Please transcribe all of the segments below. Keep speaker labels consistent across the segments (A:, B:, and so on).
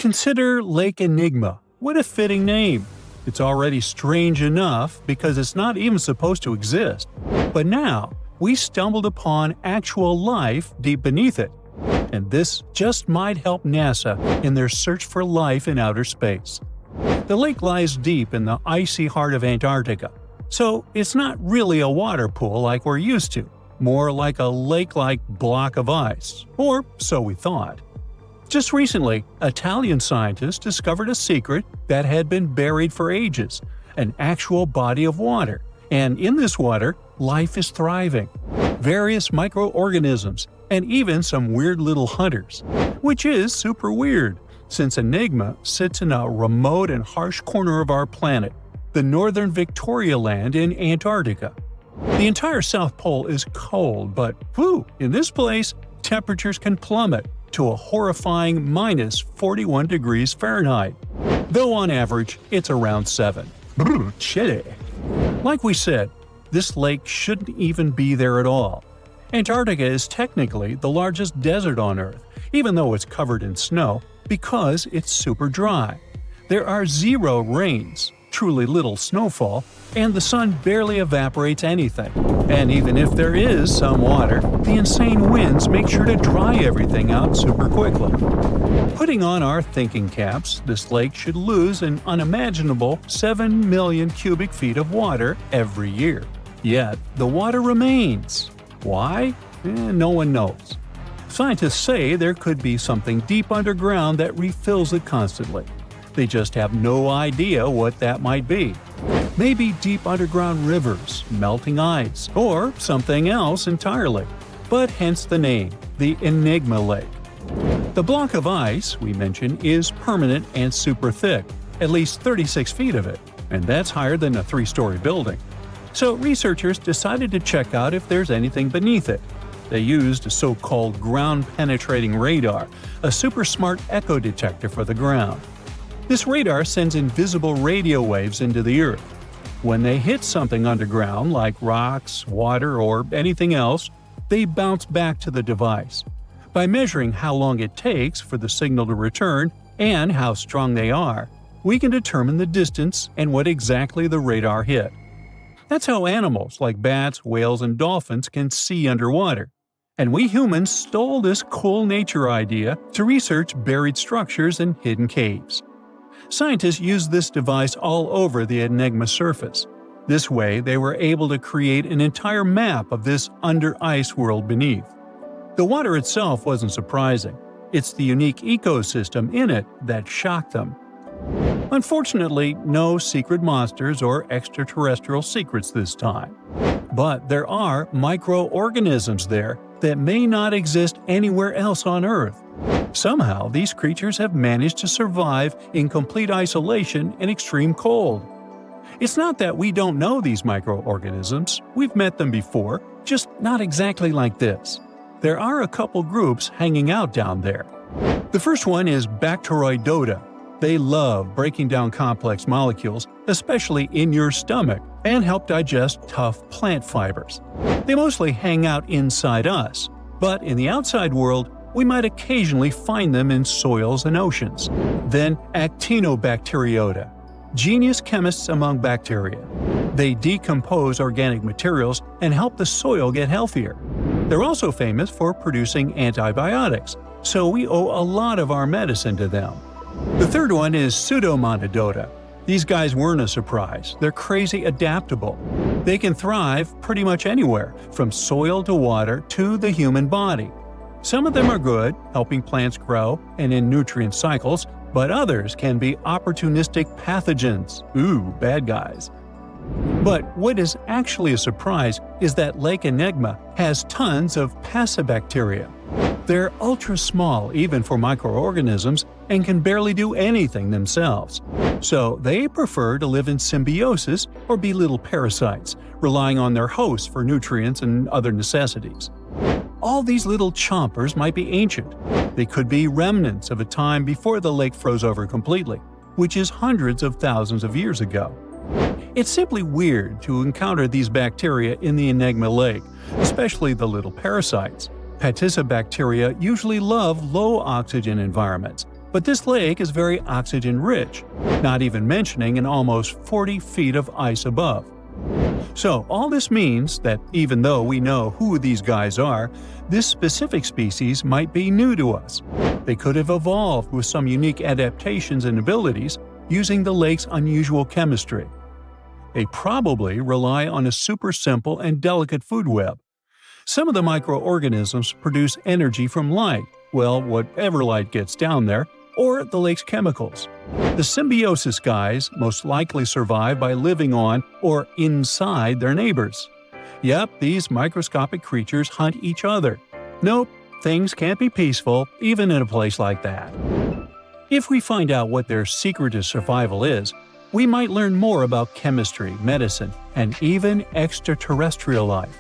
A: Consider Lake Enigma. What a fitting name! It's already strange enough because it's not even supposed to exist. But now, we stumbled upon actual life deep beneath it. And this just might help NASA in their search for life in outer space. The lake lies deep in the icy heart of Antarctica, so it's not really a water pool like we're used to, more like a lake-like block of ice, or so we thought. Just recently, Italian scientists discovered a secret that had been buried for ages, an actual body of water, and in this water, life is thriving. Various microorganisms, and even some weird little hunters. Which is super weird, since Enigma sits in a remote and harsh corner of our planet, the northern Victoria Land in Antarctica. The entire South Pole is cold, but in this place, temperatures can plummet to a horrifying minus 41 degrees Fahrenheit, though on average it's around 7. Chilly. Like we said, this lake shouldn't even be there at all. Antarctica is technically the largest desert on Earth, even though it's covered in snow, because it's super dry. There are zero rains, truly little snowfall, and the sun barely evaporates anything. And even if there is some water, the insane winds make sure to dry everything out super quickly. Putting on our thinking caps, this lake should lose an unimaginable 7 million cubic feet of water every year. Yet, the water remains. Why? No one knows. Scientists say there could be something deep underground that refills it constantly. They just have no idea what that might be. Maybe deep underground rivers, melting ice, or something else entirely. But hence the name, the Enigma Lake. The block of ice we mentioned is permanent and super thick, at least 36 feet of it, and that's higher than a 3-story building. So researchers decided to check out if there's anything beneath it. They used a so-called ground-penetrating radar, a super smart echo detector for the ground. This radar sends invisible radio waves into the Earth. When they hit something underground, like rocks, water, or anything else, they bounce back to the device. By measuring how long it takes for the signal to return and how strong they are, we can determine the distance and what exactly the radar hit. That's how animals like bats, whales, and dolphins can see underwater. And we humans stole this cool nature idea to research buried structures and hidden caves. Scientists used this device all over the Enigma surface. This way, they were able to create an entire map of this under-ice world beneath. The water itself wasn't surprising. It's the unique ecosystem in it that shocked them. Unfortunately, no secret monsters or extraterrestrial secrets this time. But there are microorganisms there that may not exist anywhere else on Earth. Somehow, these creatures have managed to survive in complete isolation and extreme cold. It's not that we don't know these microorganisms, we've met them before, just not exactly like this. There are a couple groups hanging out down there. The first one is Bacteroidota. They love breaking down complex molecules, especially in your stomach, and help digest tough plant fibers. They mostly hang out inside us, but in the outside world, we might occasionally find them in soils and oceans. Then Actinobacteriota, genius chemists among bacteria. They decompose organic materials and help the soil get healthier. They're also famous for producing antibiotics, so we owe a lot of our medicine to them. The third one is Pseudomonadota. These guys weren't a surprise. They're crazy adaptable. They can thrive pretty much anywhere, from soil to water to the human body. Some of them are good, helping plants grow and in nutrient cycles, but others can be opportunistic pathogens. Bad guys. But what is actually a surprise is that Lake Enigma has tons of passibacteria. They're ultra-small even for microorganisms and can barely do anything themselves. So they prefer to live in symbiosis or be little parasites, relying on their hosts for nutrients and other necessities. All these little chompers might be ancient. They could be remnants of a time before the lake froze over completely, which is hundreds of thousands of years ago. It's simply weird to encounter these bacteria in the Enigma Lake, especially the little parasites. Passibacteria usually love low-oxygen environments, But this lake is very oxygen-rich, not even mentioning an almost 40 feet of ice above. So all this means that even though we know who these guys are, this specific species might be new to us. They could have evolved with some unique adaptations and abilities using the lake's unusual chemistry. They probably rely on a super simple and delicate food web. Some of the microorganisms produce energy from light, well, whatever light gets down there, or the lake's chemicals. The symbiosis guys most likely survive by living on or inside their neighbors. Yep, these microscopic creatures hunt each other. Nope, things can't be peaceful even in a place like that. If we find out what their secret to survival is, we might learn more about chemistry, medicine, and even extraterrestrial life.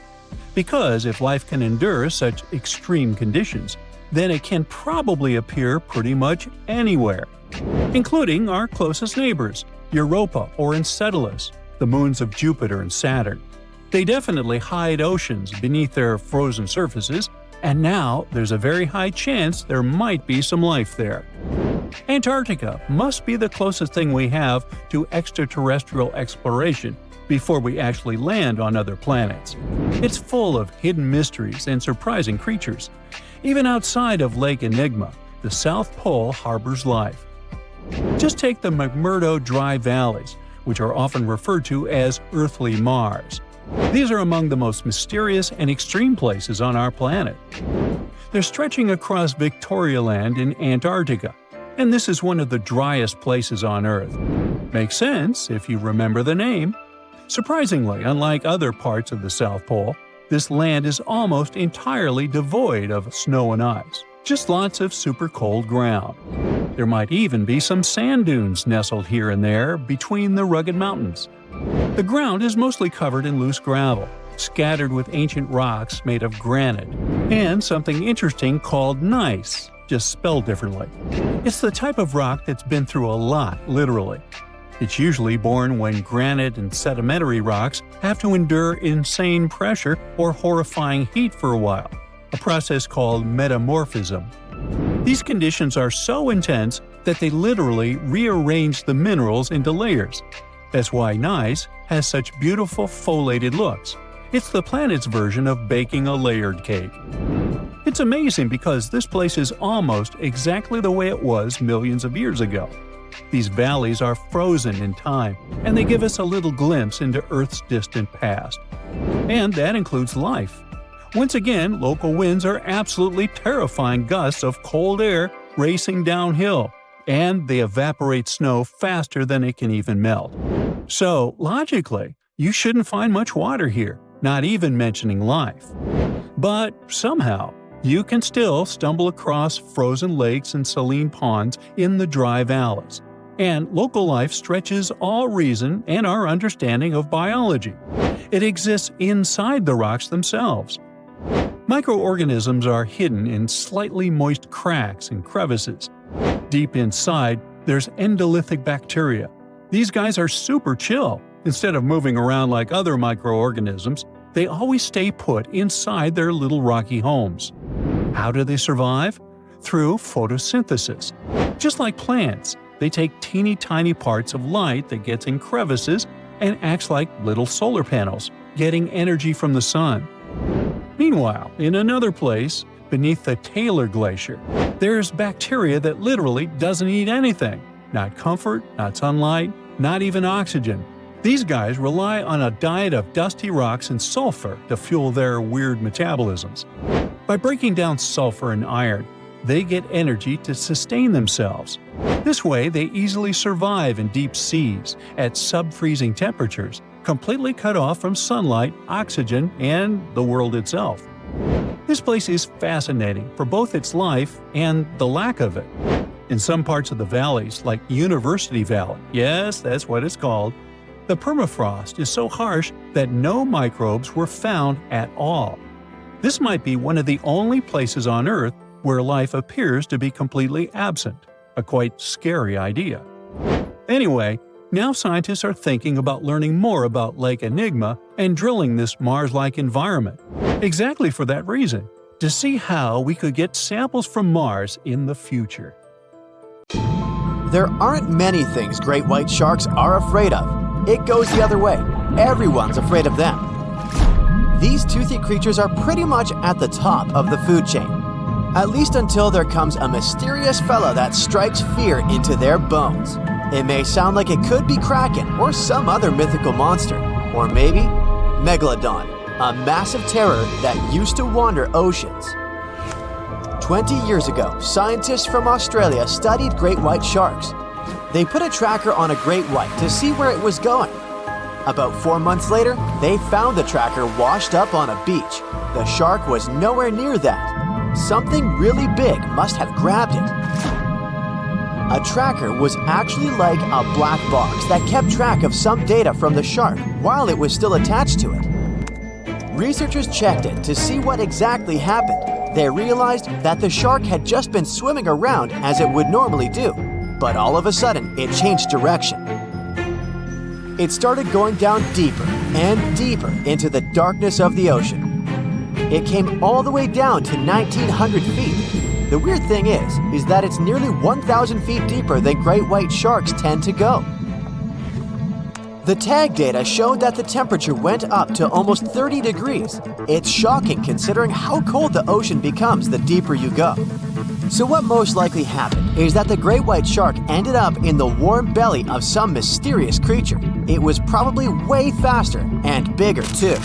A: Because if life can endure such extreme conditions, then it can probably appear pretty much anywhere, including our closest neighbors, Europa or Enceladus, the moons of Jupiter and Saturn. They definitely hide oceans beneath their frozen surfaces, and now there's a very high chance there might be some life there. Antarctica must be the closest thing we have to extraterrestrial exploration before we actually land on other planets. It's full of hidden mysteries and surprising creatures. Even outside of Lake Enigma, the South Pole harbors life. Just take the McMurdo Dry Valleys, which are often referred to as Earthly Mars. These are among the most mysterious and extreme places on our planet. They're stretching across Victoria Land in Antarctica, and this is one of the driest places on Earth. Makes sense if you remember the name. Surprisingly, unlike other parts of the South Pole, this land is almost entirely devoid of snow and ice, just lots of super cold ground. There might even be some sand dunes nestled here and there between the rugged mountains. The ground is mostly covered in loose gravel, scattered with ancient rocks made of granite, and something interesting called gneiss, just spelled differently. It's the type of rock that's been through a lot, literally. It's usually born when granite and sedimentary rocks have to endure insane pressure or horrifying heat for a while, a process called metamorphism. These conditions are so intense that they literally rearrange the minerals into layers. That's why gneiss has such beautiful foliated looks. It's the planet's version of baking a layered cake. It's amazing because this place is almost exactly the way it was millions of years ago. These valleys are frozen in time, and they give us a little glimpse into Earth's distant past. And that includes life. Once again, local winds are absolutely terrifying gusts of cold air racing downhill, and they evaporate snow faster than it can even melt. So, logically, you shouldn't find much water here, not even mentioning life. But somehow, you can still stumble across frozen lakes and saline ponds in the dry valleys. And local life stretches all reason and our understanding of biology. It exists inside the rocks themselves. Microorganisms are hidden in slightly moist cracks and crevices. Deep inside, there's endolithic bacteria. These guys are super chill. Instead of moving around like other microorganisms, they always stay put inside their little rocky homes. How do they survive? Through photosynthesis. Just like plants, they take teeny tiny parts of light that gets in crevices and acts like little solar panels, getting energy from the sun. Meanwhile, in another place, beneath the Taylor Glacier, there's bacteria that literally doesn't eat anything. Not comfort, not sunlight, not even oxygen. These guys rely on a diet of dusty rocks and sulfur to fuel their weird metabolisms. By breaking down sulfur and iron, they get energy to sustain themselves. This way, they easily survive in deep seas at sub-freezing temperatures, completely cut off from sunlight, oxygen, and the world itself. This place is fascinating for both its life and the lack of it. In some parts of the valleys, like University Valley, yes, that's what it's called, the permafrost is so harsh that no microbes were found at all. This might be one of the only places on Earth where life appears to be completely absent, a quite scary idea. Anyway, now scientists are thinking about learning more about Lake Enigma and drilling this Mars-like environment, exactly for that reason, to see how we could get samples from Mars in the future.
B: There aren't many things great white sharks are afraid of. It goes the other way. Everyone's afraid of them. These toothy creatures are pretty much at the top of the food chain. At least until there comes a mysterious fella that strikes fear into their bones. It may sound like it could be Kraken or some other mythical monster. Or maybe Megalodon, a massive terror that used to wander oceans. 20 years ago, scientists from Australia studied great white sharks. They put a tracker on a great white to see where it was going. About 4 months later, they found the tracker washed up on a beach. The shark was nowhere near that. Something really big must have grabbed it. A tracker was actually like a black box that kept track of some data from the shark while it was still attached to it. Researchers checked it to see what exactly happened. They realized that the shark had just been swimming around as it would normally do, but all of a sudden it changed direction. It started going down deeper and deeper into the darkness of the ocean. It came all the way down to 1,900 feet. The weird thing is that it's nearly 1,000 feet deeper than great white sharks tend to go. The tag data showed that the temperature went up to almost 30 degrees. It's shocking considering how cold the ocean becomes the deeper you go. So what most likely happened is that the great white shark ended up in the warm belly of some mysterious creature. It was probably way faster and bigger too.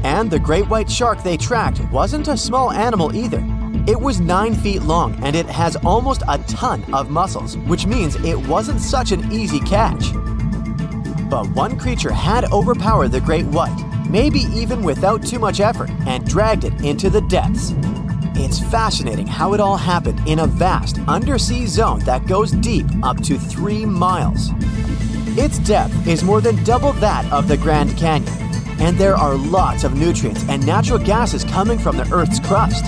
B: And the great white shark they tracked wasn't a small animal either. It was 9 feet long and it has almost a ton of muscles, which means it wasn't such an easy catch. But one creature had overpowered the great white, maybe even without too much effort, and dragged it into the depths. It's fascinating how it all happened in a vast undersea zone that goes deep up to 3 miles. Its depth is more than double that of the Grand Canyon, and there are lots of nutrients and natural gases coming from the Earth's crust.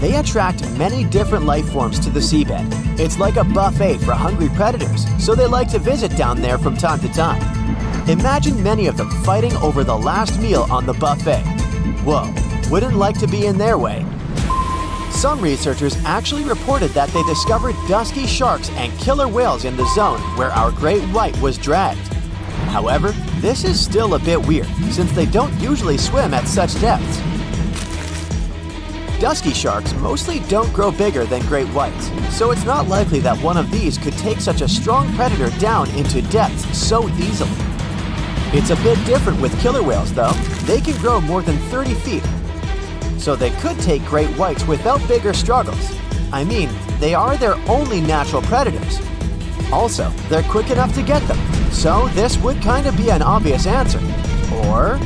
B: They attract many different life forms to the seabed. It's like a buffet for hungry predators, so they like to visit down there from time to time. Imagine many of them fighting over the last meal on the buffet. Whoa, wouldn't like to be in their way. Some researchers actually reported that they discovered dusky sharks and killer whales in the zone where our great white was dragged. However, this is still a bit weird, since they don't usually swim at such depths. Dusky sharks mostly don't grow bigger than great whites, so it's not likely that one of these could take such a strong predator down into depths so easily. It's a bit different with killer whales though. They can grow more than 30 feet, so they could take great whites without bigger struggles. I mean, they are their only natural predators. Also, they're quick enough to get them, so this would kind of be an obvious answer. Or,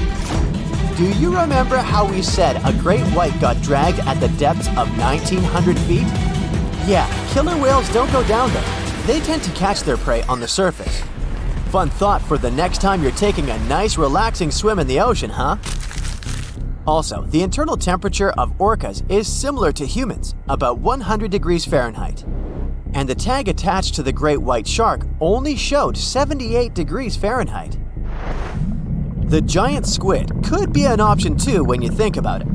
B: do you remember how we said a great white got dragged at the depths of 1,900 feet? Yeah, killer whales don't go down there. They tend to catch their prey on the surface. Fun thought for the next time you're taking a nice relaxing swim in the ocean, huh? Also, the internal temperature of orcas is similar to humans, about 100 degrees Fahrenheit. And the tag attached to the great white shark only showed 78 degrees Fahrenheit. The giant squid could be an option too when you think about it.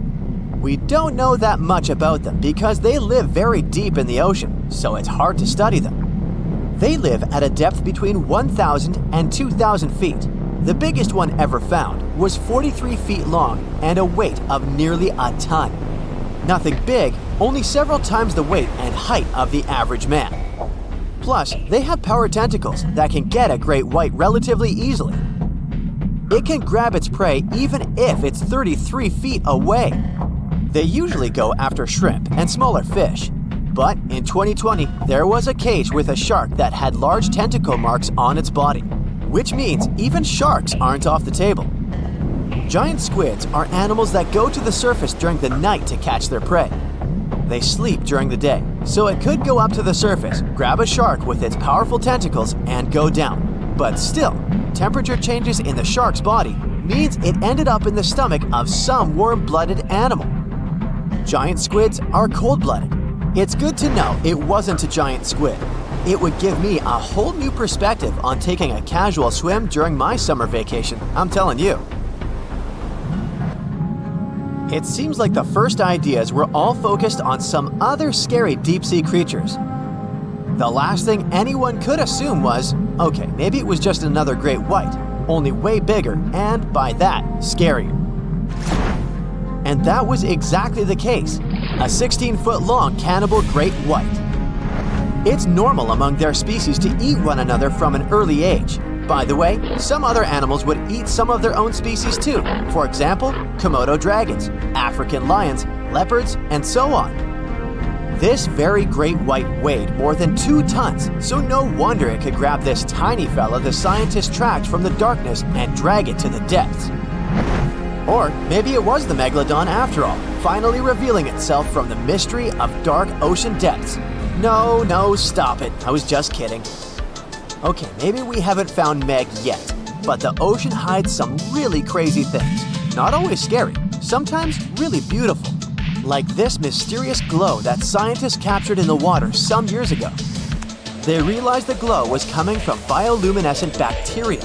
B: We don't know that much about them because they live very deep in the ocean, so it's hard to study them. They live at a depth between 1,000 and 2,000 feet. The biggest one ever found was 43 feet long and a weight of nearly a ton. Nothing big, only several times the weight and height of the average man. Plus, they have power tentacles that can get a great white relatively easily. It can grab its prey even if it's 33 feet away. They usually go after shrimp and smaller fish. But in 2020, there was a case with a shark that had large tentacle marks on its body, which means even sharks aren't off the table. Giant squids are animals that go to the surface during the night to catch their prey. They sleep during the day, so it could go up to the surface, grab a shark with its powerful tentacles, and go down. But still, temperature changes in the shark's body means it ended up in the stomach of some warm-blooded animal. Giant squids are cold-blooded. It's good to know it wasn't a giant squid. It would give me a whole new perspective on taking a casual swim during my summer vacation, I'm telling you. It seems like the first ideas were all focused on some other scary deep-sea creatures. The last thing anyone could assume was, okay, maybe it was just another great white, only way bigger and, by that, scarier. And that was exactly the case, a 16-foot-long cannibal great white. It's normal among their species to eat one another from an early age. By the way, some other animals would eat some of their own species too. For example, Komodo dragons, African lions, leopards, and so on. This very great white weighed more than 2 tons, so no wonder it could grab this tiny fella the scientists tracked from the darkness and drag it to the depths. Or maybe it was the megalodon after all, finally revealing itself from the mystery of dark ocean depths. No, stop it. I was just kidding. Okay, maybe we haven't found Meg yet, but the ocean hides some really crazy things. Not always scary, sometimes really beautiful. Like this mysterious glow that scientists captured in the water some years ago. They realized the glow was coming from bioluminescent bacteria.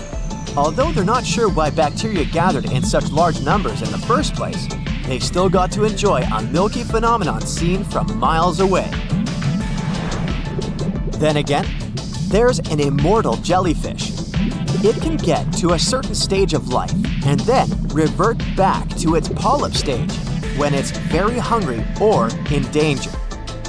B: Although they're not sure why bacteria gathered in such large numbers in the first place, they still got to enjoy a milky phenomenon seen from miles away. Then again, there's an immortal jellyfish. It can get to a certain stage of life and then revert back to its polyp stage when it's very hungry or in danger.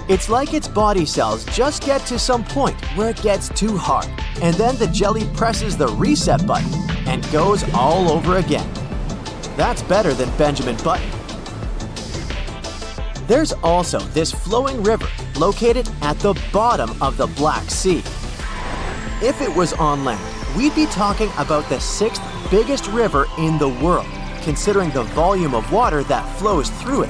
B: It's like its body cells just get to some point where it gets too hard, and then the jelly presses the reset button and goes all over again. That's better than Benjamin Button. There's also this flowing river located at the bottom of the Black Sea. If it was on land, we'd be talking about the 6th biggest river in the world, considering the volume of water that flows through it.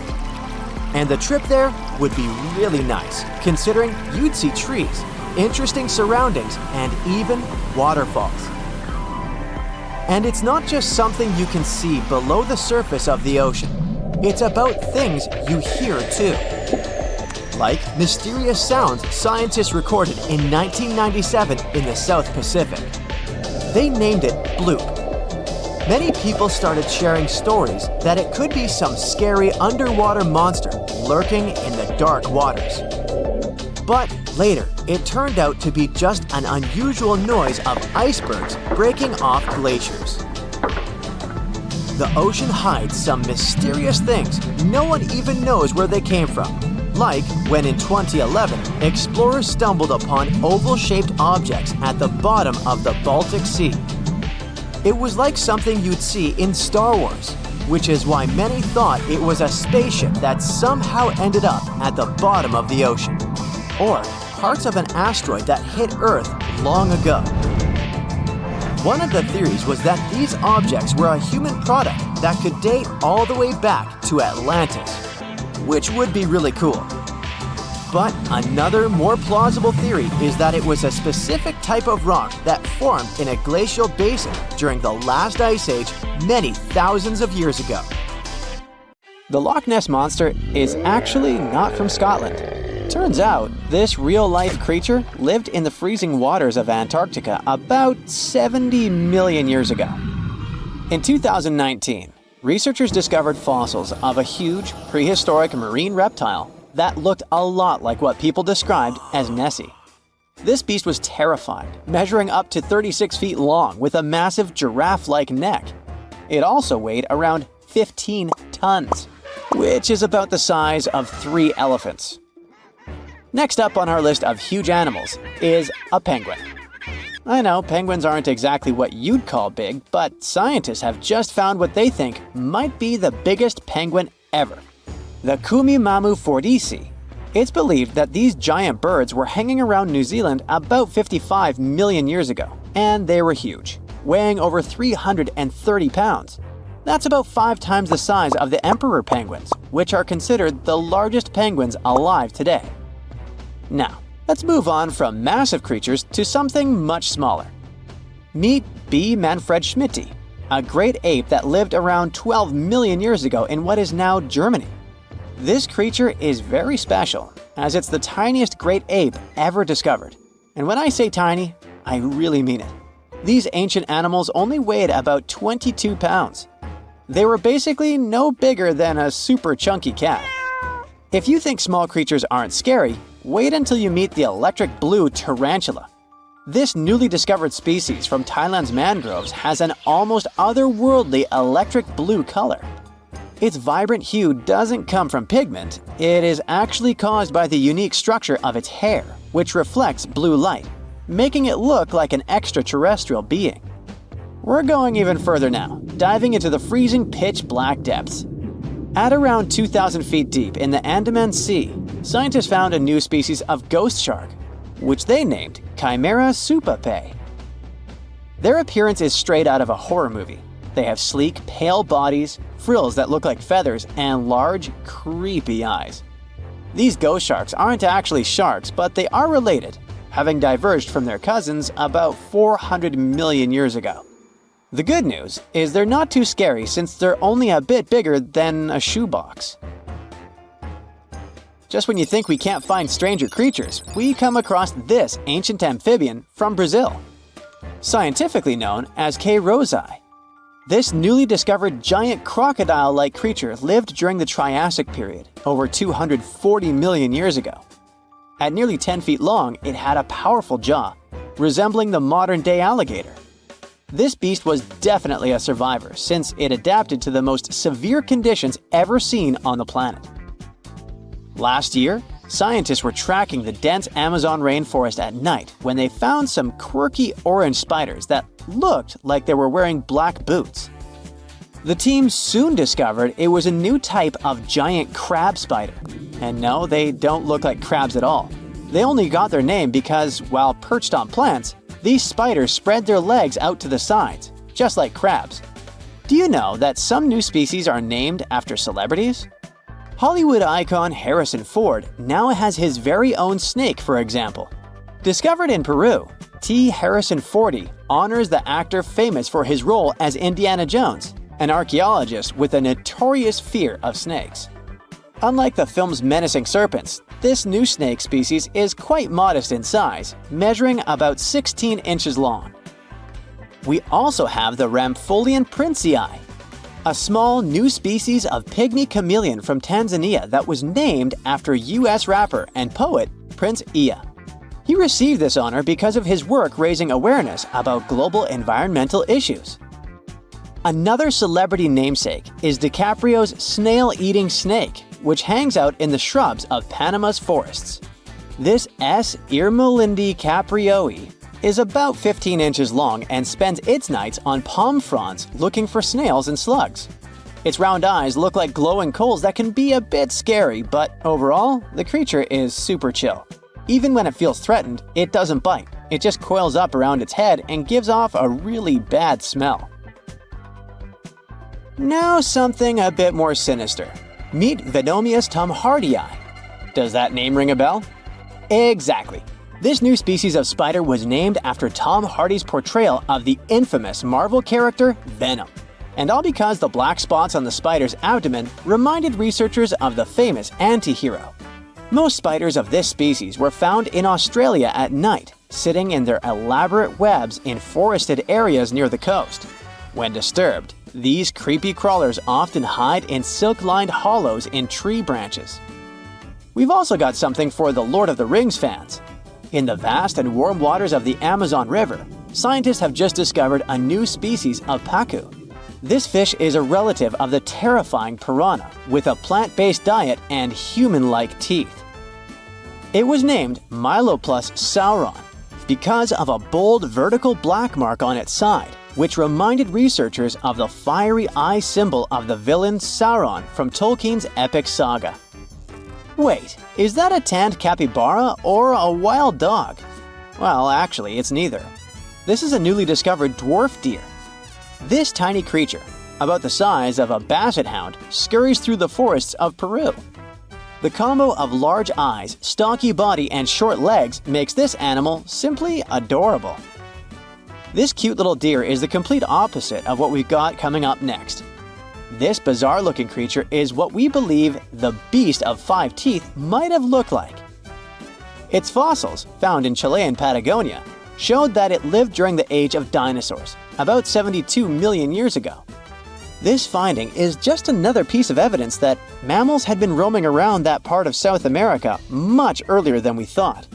B: And the trip there would be really nice, considering you'd see trees, interesting surroundings, and even waterfalls. And it's not just something you can see below the surface of the ocean. It's about things you hear too. Like mysterious sounds scientists recorded in 1997 in the South Pacific. They named it Bloop. Many people started sharing stories that it could be some scary underwater monster lurking in the dark waters. But later, it turned out to be just an unusual noise of icebergs breaking off glaciers. The ocean hides some mysterious things no one even knows where they came from. Like when in 2011, explorers stumbled upon oval-shaped objects at the bottom of the Baltic Sea. It was like something you'd see in Star Wars, which is why many thought it was a spaceship that somehow ended up at the bottom of the ocean, or parts of an asteroid that hit Earth long ago. One of the theories was that these objects were a human product that could date all the way back to Atlantis, which would be really cool. But another more plausible theory is that it was a specific type of rock that formed in a glacial basin during the last ice age many thousands of years ago. The Loch Ness Monster is actually not from Scotland. Turns out, this real-life creature lived in the freezing waters of Antarctica about 70 million years ago. In 2019, researchers discovered fossils of a huge, prehistoric marine reptile that looked a lot like what people described as Nessie. This beast was terrifying, measuring up to 36 feet long with a massive giraffe-like neck. It also weighed around 15 tons, which is about the size of 3 elephants. Next up on our list of huge animals is a penguin. I know penguins aren't exactly what you'd call big, but scientists have just found what they think might be the biggest penguin ever. The Kumimamu fordici. It's believed that these giant birds were hanging around New Zealand about 55 million years ago, and they were huge, weighing over 330 pounds. That's about 5 times the size of the emperor penguins, which are considered the largest penguins alive today. Now, let's move on from massive creatures to something much smaller. Meet B. manfredschmidti, a great ape that lived around 12 million years ago in what is now Germany. This creature is very special, as it's the tiniest great ape ever discovered. And when I say tiny, I really mean it. These ancient animals only weighed about 22 pounds. They were basically no bigger than a super chunky cat. If you think small creatures aren't scary, Wait until you meet the electric blue tarantula. This newly discovered species from Thailand's mangroves has an almost otherworldly electric blue color. Its vibrant hue doesn't come from pigment, it is actually caused by the unique structure of its hair, which reflects blue light, making it look like an extraterrestrial being. We're going even further now, diving into the freezing pitch-black depths. At around 2,000 feet deep in the Andaman Sea, scientists found a new species of ghost shark, which they named Chimera supape. Their appearance is straight out of a horror movie. They have sleek, pale bodies, frills that look like feathers, and large, creepy eyes. These ghost sharks aren't actually sharks, but they are related, having diverged from their cousins about 400 million years ago. The good news is they're not too scary since they're only a bit bigger than a shoebox. Just when you think we can't find stranger creatures, we come across this ancient amphibian from Brazil. Scientifically known as K. rosei. This newly discovered giant crocodile-like creature lived during the Triassic period, over 240 million years ago. At nearly 10 feet long, it had a powerful jaw, resembling the modern-day alligator. This beast was definitely a survivor since it adapted to the most severe conditions ever seen on the planet. Last year, scientists were tracking the dense Amazon rainforest at night when they found some quirky orange spiders that looked like they were wearing black boots. The team soon discovered it was a new type of giant crab spider. And no, they don't look like crabs at all. They only got their name because, while perched on plants, these spiders spread their legs out to the sides, just like crabs. Do you know that some new species are named after celebrities? Hollywood icon Harrison Ford now has his very own snake, for example. Discovered in Peru, T. Harrison Fordy honors the actor famous for his role as Indiana Jones, an archaeologist with a notorious fear of snakes. Unlike the film's menacing serpents, this new snake species is quite modest in size, measuring about 16 inches long. We also have the Rampholion princei, a small new species of pygmy chameleon from Tanzania that was named after US rapper and poet Prince Iya. He received this honor because of his work raising awareness about global environmental issues. Another celebrity namesake is DiCaprio's snail-eating snake, which hangs out in the shrubs of Panama's forests. This S. irmelindi caprioi is about 15 inches long and spends its nights on palm fronds looking for snails and slugs. Its round eyes look like glowing coals that can be a bit scary, but overall, the creature is super chill. Even when it feels threatened, it doesn't bite. It just coils up around its head and gives off a really bad smell. Now something a bit more sinister. Meet Venomius tomhardii. Does that name ring a bell? Exactly. This new species of spider was named after Tom Hardy's portrayal of the infamous Marvel character Venom. And all because the black spots on the spider's abdomen reminded researchers of the famous anti-hero. Most spiders of this species were found in Australia at night, sitting in their elaborate webs in forested areas near the coast. When disturbed, these creepy crawlers often hide in silk-lined hollows in tree branches. We've also got something for the Lord of the Rings fans. In the vast and warm waters of the Amazon River, scientists have just discovered a new species of pacu. This fish is a relative of the terrifying piranha, with a plant-based diet and human-like teeth. It was named Myloplus sauron because of a bold vertical black mark on its side, which reminded researchers of the fiery eye symbol of the villain Sauron from Tolkien's epic saga. Wait, is that a tanned capybara or a wild dog? Well, actually, it's neither. This is a newly discovered dwarf deer. This tiny creature, about the size of a basset hound, scurries through the forests of Peru. The combo of large eyes, stocky body, and short legs makes this animal simply adorable. This cute little deer is the complete opposite of what we've got coming up next. This bizarre-looking creature is what we believe the beast of 5 teeth might have looked like. Its fossils, found in Chilean Patagonia, showed that it lived during the age of dinosaurs, about 72 million years ago. This finding is just another piece of evidence that mammals had been roaming around that part of South America much earlier than we thought.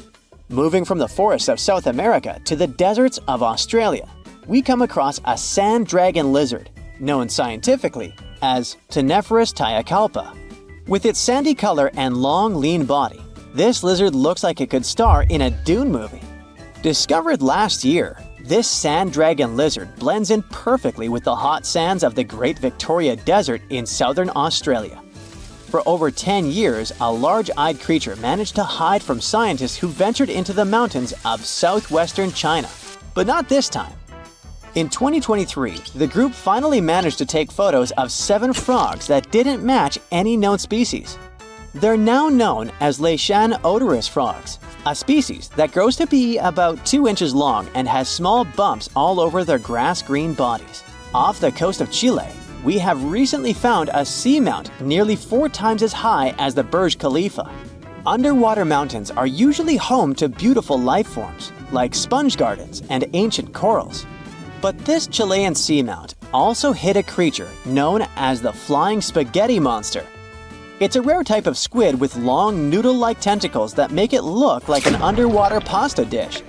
B: Moving from the forests of South America to the deserts of Australia, we come across a sand dragon lizard, known scientifically as Cteniferus tayacalpa. With its sandy color and long, lean body, this lizard looks like it could star in a Dune movie. Discovered last year, this sand dragon lizard blends in perfectly with the hot sands of the Great Victoria Desert in southern Australia. For over 10 years, a large-eyed creature managed to hide from scientists who ventured into the mountains of southwestern China. But not this time. In 2023, the group finally managed to take photos of 7 frogs that didn't match any known species. They're now known as Leishan odorous frogs, a species that grows to be about 2 inches long and has small bumps all over their grass-green bodies. Off the coast of Chile, we have recently found a seamount nearly 4 times as high as the Burj Khalifa. Underwater mountains are usually home to beautiful life forms, like sponge gardens and ancient corals. But this Chilean seamount also hid a creature known as the flying spaghetti monster. It's a rare type of squid with long noodle-like tentacles that make it look like an underwater pasta dish.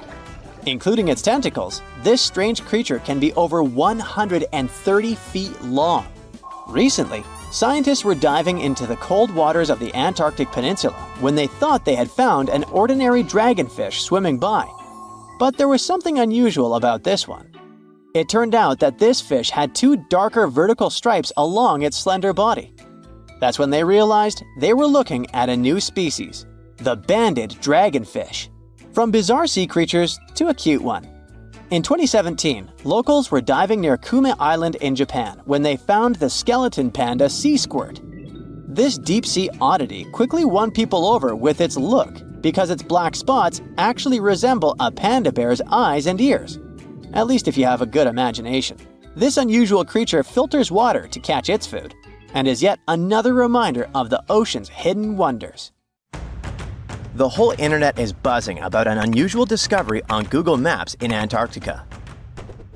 B: Including its tentacles, this strange creature can be over 130 feet long. Recently, scientists were diving into the cold waters of the Antarctic Peninsula when they thought they had found an ordinary dragonfish swimming by. But there was something unusual about this one. It turned out that this fish had 2 darker vertical stripes along its slender body. That's when they realized they were looking at a new species, the banded dragonfish. From bizarre sea creatures to a cute one. In 2017, locals were diving near Kume Island in Japan when they found the skeleton panda sea squirt. This deep-sea oddity quickly won people over with its look because its black spots actually resemble a panda bear's eyes and ears. At least if you have a good imagination. This unusual creature filters water to catch its food, and is yet another reminder of the ocean's hidden wonders.
C: The whole internet is buzzing about an unusual discovery on Google Maps in Antarctica.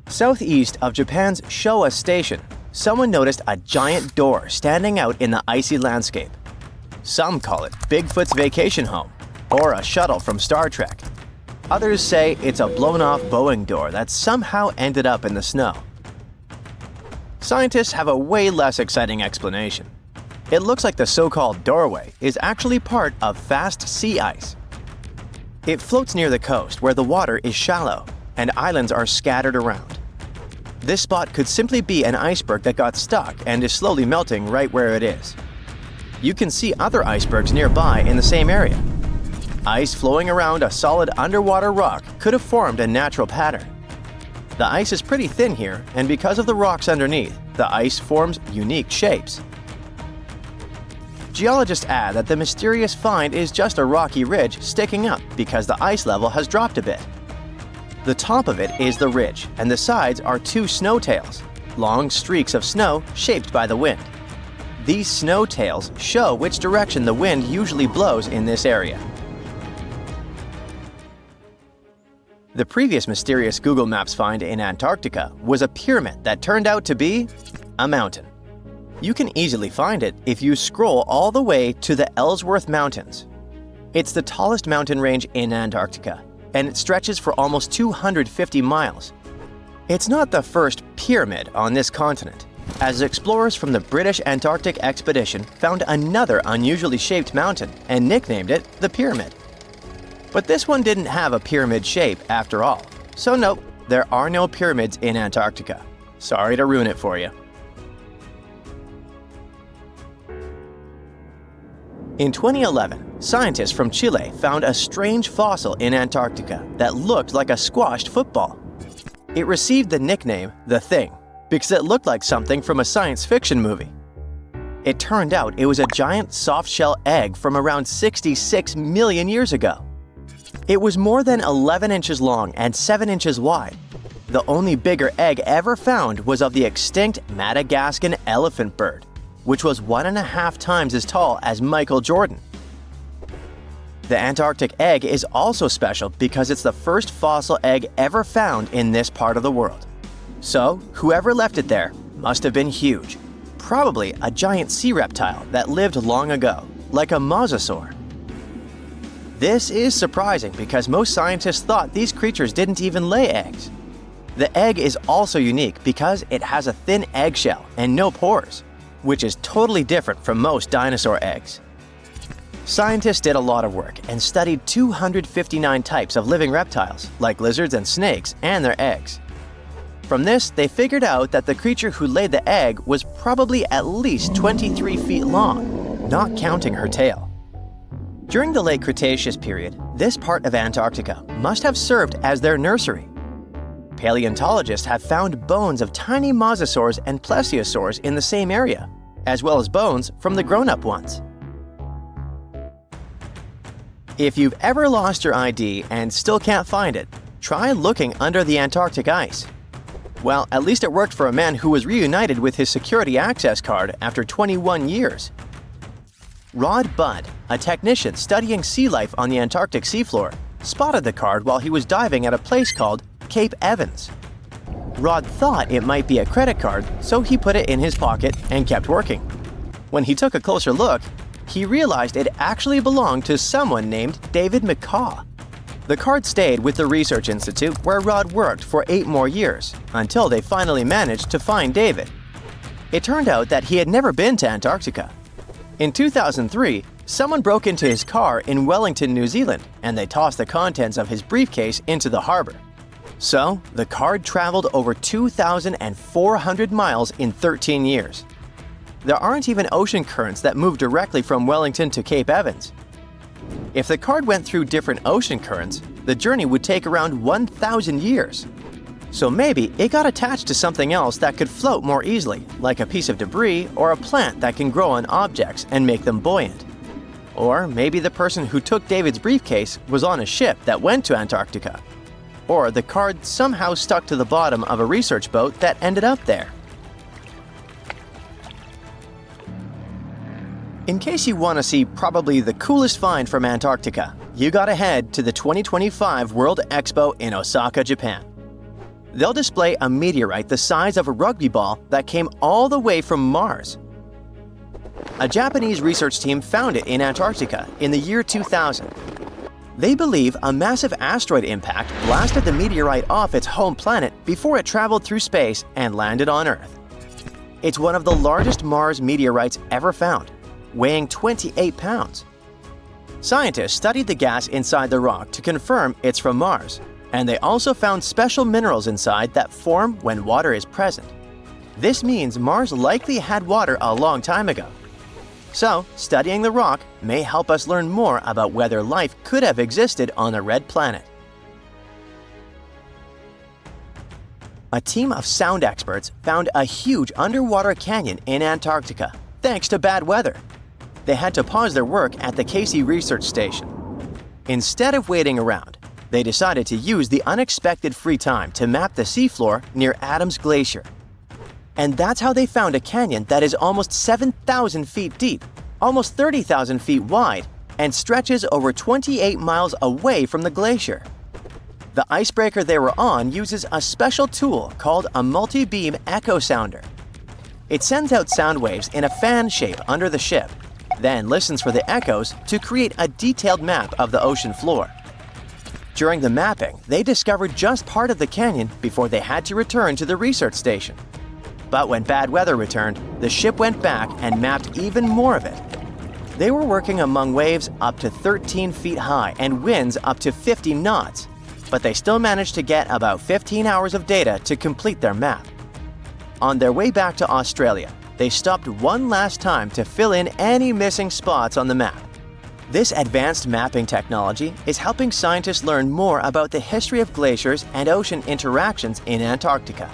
C: Southeast of Japan's Showa Station, someone noticed a giant door standing out in the icy landscape. Some call it Bigfoot's vacation home, or a shuttle from Star Trek. Others say it's a blown-off Boeing door that somehow ended up in the snow. Scientists have a way less exciting explanation. It looks like the so-called doorway is actually part of fast sea ice. It floats near the coast where the water is shallow and islands are scattered around. This spot could simply be an iceberg that got stuck and is slowly melting right where it is. You can see other icebergs nearby in the same area. Ice flowing around a solid underwater rock could have formed a natural pattern. The ice is pretty thin here, and because of the rocks underneath, the ice forms unique shapes. Geologists add that the mysterious find is just a rocky ridge sticking up because the ice level has dropped a bit. The top of it is the ridge, and the sides are 2 snow tails, long streaks of snow shaped by the wind. These snow tails show which direction the wind usually blows in this area. The previous mysterious Google Maps find in Antarctica was a pyramid that turned out to be a mountain. You can easily find it if you scroll all the way to the Ellsworth Mountains. It's the tallest mountain range in Antarctica, and it stretches for almost 250 miles. It's not the first pyramid on this continent, as explorers from the British Antarctic Expedition found another unusually shaped mountain and nicknamed it the Pyramid. But this one didn't have a pyramid shape after all, so nope, there are no pyramids in Antarctica. Sorry to ruin it for you. In 2011, scientists from Chile found a strange fossil in Antarctica that looked like a squashed football. It received the nickname The Thing because it looked like something from a science fiction movie. It turned out it was a giant soft-shell egg from around 66 million years ago. It was more than 11 inches long and 7 inches wide. The only bigger egg ever found was of the extinct Madagascan elephant bird, which was 1.5 times as tall as Michael Jordan. The Antarctic egg is also special because it's the first fossil egg ever found in this part of the world. So, whoever left it there must have been huge, probably a giant sea reptile that lived long ago, like a mosasaur. This is surprising because most scientists thought these creatures didn't even lay eggs. The egg is also unique because it has a thin eggshell and no pores, which is totally different from most dinosaur eggs. Scientists did a lot of work and studied 259 types of living reptiles, like lizards and snakes, and their eggs. From this, they figured out that the creature who laid the egg was probably at least 23 feet long, not counting her tail. During the late Cretaceous period, this part of Antarctica must have served as their nursery. Paleontologists have found bones of tiny mosasaurs and plesiosaurs in the same area, as well as bones from the grown-up ones. If you've ever lost your ID and still can't find it, try looking under the Antarctic ice. Well, at least it worked for a man who was reunited with his security access card after 21 years. Rod Budd, a technician studying sea life on the Antarctic seafloor, spotted the card while he was diving at a place called Cape Evans. Rod thought it might be a credit card, so he put it in his pocket and kept working. When he took a closer look, he realized it actually belonged to someone named David McCaw. The card stayed with the Research Institute where Rod worked for 8 more years, until they finally managed to find David. It turned out that he had never been to Antarctica. In 2003, someone broke into his car in Wellington, New Zealand, and they tossed the contents of his briefcase into the harbor. So, the card traveled over 2,400 miles in 13 years. There aren't even ocean currents that move directly from Wellington to Cape Evans. If the card went through different ocean currents, the journey would take around 1,000 years. So maybe it got attached to something else that could float more easily, like a piece of debris or a plant that can grow on objects and make them buoyant. Or maybe the person who took David's briefcase was on a ship that went to Antarctica. Or the card somehow stuck to the bottom of a research boat that ended up there. In case you want to see probably the coolest find from Antarctica, you gotta head to the 2025 World Expo in Osaka, Japan. They'll display a meteorite the size of a rugby ball that came all the way from Mars. A Japanese research team found it in Antarctica in the year 2000. They believe a massive asteroid impact blasted the meteorite off its home planet before it traveled through space and landed on Earth. It's one of the largest Mars meteorites ever found, weighing 28 pounds. Scientists studied the gas inside the rock to confirm it's from Mars, and they also found special minerals inside that form when water is present. This means Mars likely had water a long time ago. So, studying the rock may help us learn more about whether life could have existed on a red planet. A team of sound experts found a huge underwater canyon in Antarctica, thanks to bad weather. They had to pause their work at the Casey Research Station. Instead of waiting around, they decided to use the unexpected free time to map the seafloor near Adams Glacier. And that's how they found a canyon that is almost 7,000 feet deep, almost 30,000 feet wide, and stretches over 28 miles away from the glacier. The icebreaker they were on uses a special tool called a multi-beam echo sounder. It sends out sound waves in a fan shape under the ship, then listens for the echoes to create a detailed map of the ocean floor. During the mapping, they discovered just part of the canyon before they had to return to the research station. But when bad weather returned, the ship went back and mapped even more of it. They were working among waves up to 13 feet high and winds up to 50 knots, but they still managed to get about 15 hours of data to complete their map. On their way back to Australia, they stopped one last time to fill in any missing spots on the map. This advanced mapping technology is helping scientists learn more about the history of glaciers and ocean interactions in Antarctica.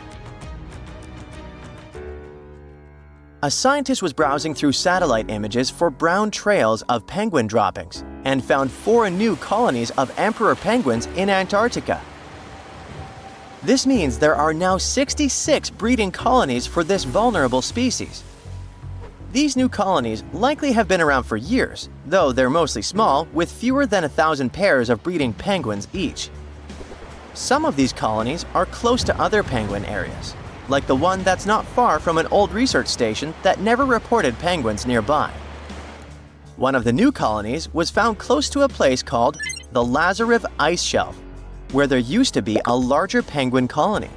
C: A scientist was browsing through satellite images for brown trails of penguin droppings and found 4 new colonies of emperor penguins in Antarctica. This means there are now 66 breeding colonies for this vulnerable species. These new colonies likely have been around for years, though they're mostly small, with fewer than 1,000 pairs of breeding penguins each. Some of these colonies are close to other penguin areas, like the one that's not far from an old research station that never reported penguins nearby. One of the new colonies was found close to a place called the Lazarev Ice Shelf, where there used to be a larger penguin colony.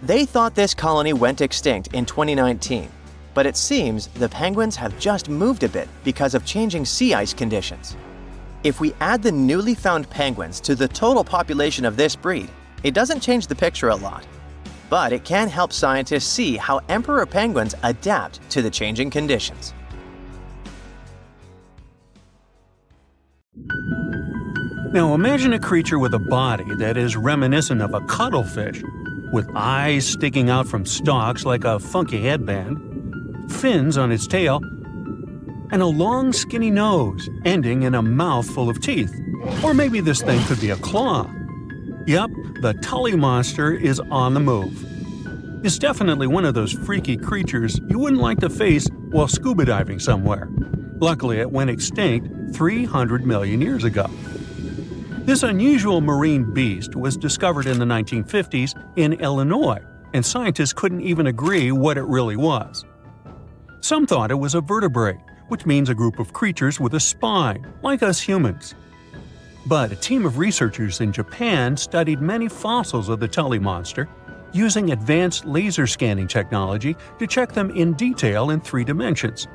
C: They thought this colony went extinct in 2019, but it seems the penguins have just moved a bit because of changing sea ice conditions. If we add the newly found penguins to the total population of this breed, it doesn't change the picture a lot. But it can help scientists see how emperor penguins adapt to the changing conditions.
A: Now imagine a creature with a body that is reminiscent of a cuttlefish, with eyes sticking out from stalks like a funky headband, fins on its tail, and a long skinny nose ending in a mouth full of teeth. Or maybe this thing could be a claw. Yep, the Tully monster is on the move. It's definitely one of those freaky creatures you wouldn't like to face while scuba diving somewhere. Luckily, it went extinct 300 million years ago. This unusual marine beast was discovered in the 1950s in Illinois, and scientists couldn't even agree what it really was. Some thought it was a vertebrate, which means a group of creatures with a spine, like us humans. But a team of researchers in Japan studied many fossils of the Tully monster, using advanced laser scanning technology to check them in detail in 3 dimensions.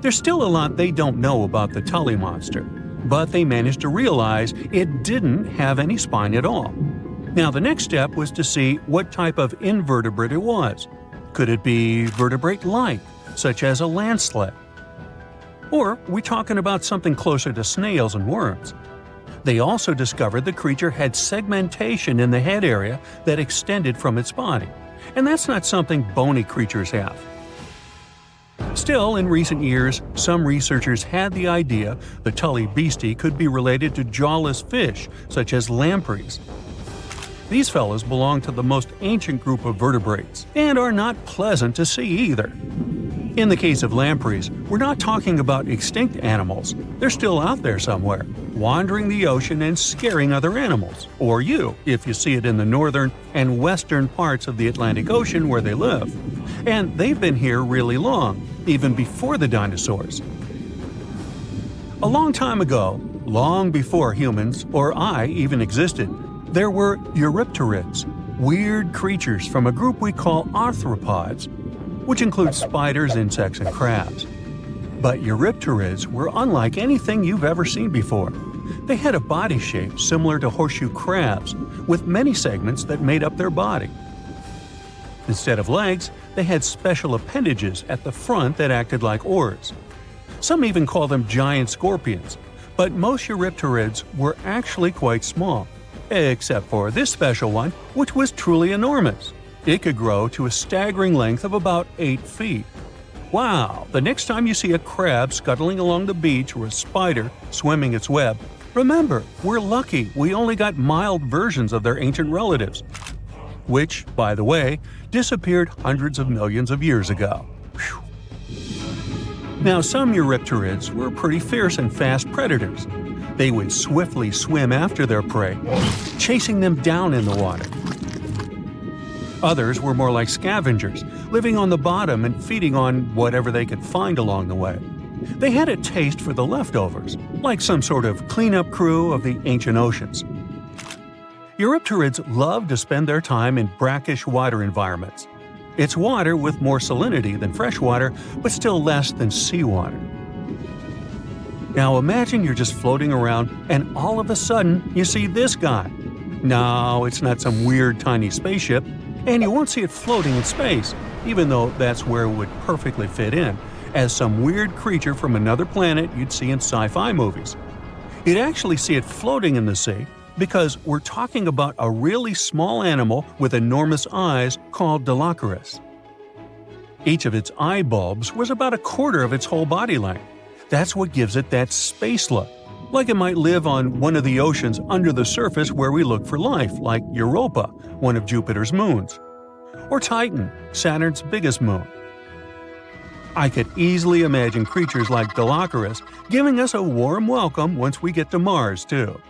A: There's still a lot they don't know about the Tully monster, but they managed to realize it didn't have any spine at all. Now the next step was to see what type of invertebrate it was. Could it be vertebrate-like, such as a land sled? Or are we talking about something closer to snails and worms? They also discovered the creature had segmentation in the head area that extended from its body, and that's not something bony creatures have. Still, in recent years, some researchers had the idea the Tully beastie could be related to jawless fish, such as lampreys. These fellows belong to the most ancient group of vertebrates, and are not pleasant to see either. In the case of lampreys, we're not talking about extinct animals. They're still out there somewhere, wandering the ocean and scaring other animals, or you, if you see it in the northern and western parts of the Atlantic Ocean where they live. And they've been here really long, even before the dinosaurs. A long time ago, long before humans or I even existed, there were eurypterids, weird creatures from a group we call arthropods, which includes spiders, insects, and crabs. But eurypterids were unlike anything you've ever seen before. They had a body shape similar to horseshoe crabs, with many segments that made up their body. Instead of legs, they had special appendages at the front that acted like oars. Some even call them giant scorpions, but most eurypterids were actually quite small, except for this special one, which was truly enormous. It could grow to a staggering length of about 8 feet. Wow! The next time you see a crab scuttling along the beach or a spider swimming its web, remember, we're lucky we only got mild versions of their ancient relatives, which, by the way, disappeared hundreds of millions of years ago. Whew. Now, some eurypterids were pretty fierce and fast predators. They would swiftly swim after their prey, chasing them down in the water. Others were more like scavengers, living on the bottom and feeding on whatever they could find along the way. They had a taste for the leftovers, like some sort of cleanup crew of the ancient oceans. Eurypterids love to spend their time in brackish water environments. It's water with more salinity than fresh water, but still less than seawater. Now imagine you're just floating around and all of a sudden you see this guy. No, it's not some weird tiny spaceship, and you won't see it floating in space, even though that's where it would perfectly fit in, as some weird creature from another planet you'd see in sci-fi movies. You'd actually see it floating in the sea because we're talking about a really small animal with enormous eyes called Dilophosaurus. Each of its eye bulbs was about a quarter of its whole body length. That's what gives it that space look, like it might live on one of the oceans under the surface where we look for life, like Europa, one of Jupiter's moons, or Titan, Saturn's biggest moon. I could easily imagine creatures like Dilophosaurus giving us a warm welcome once we get to Mars, too.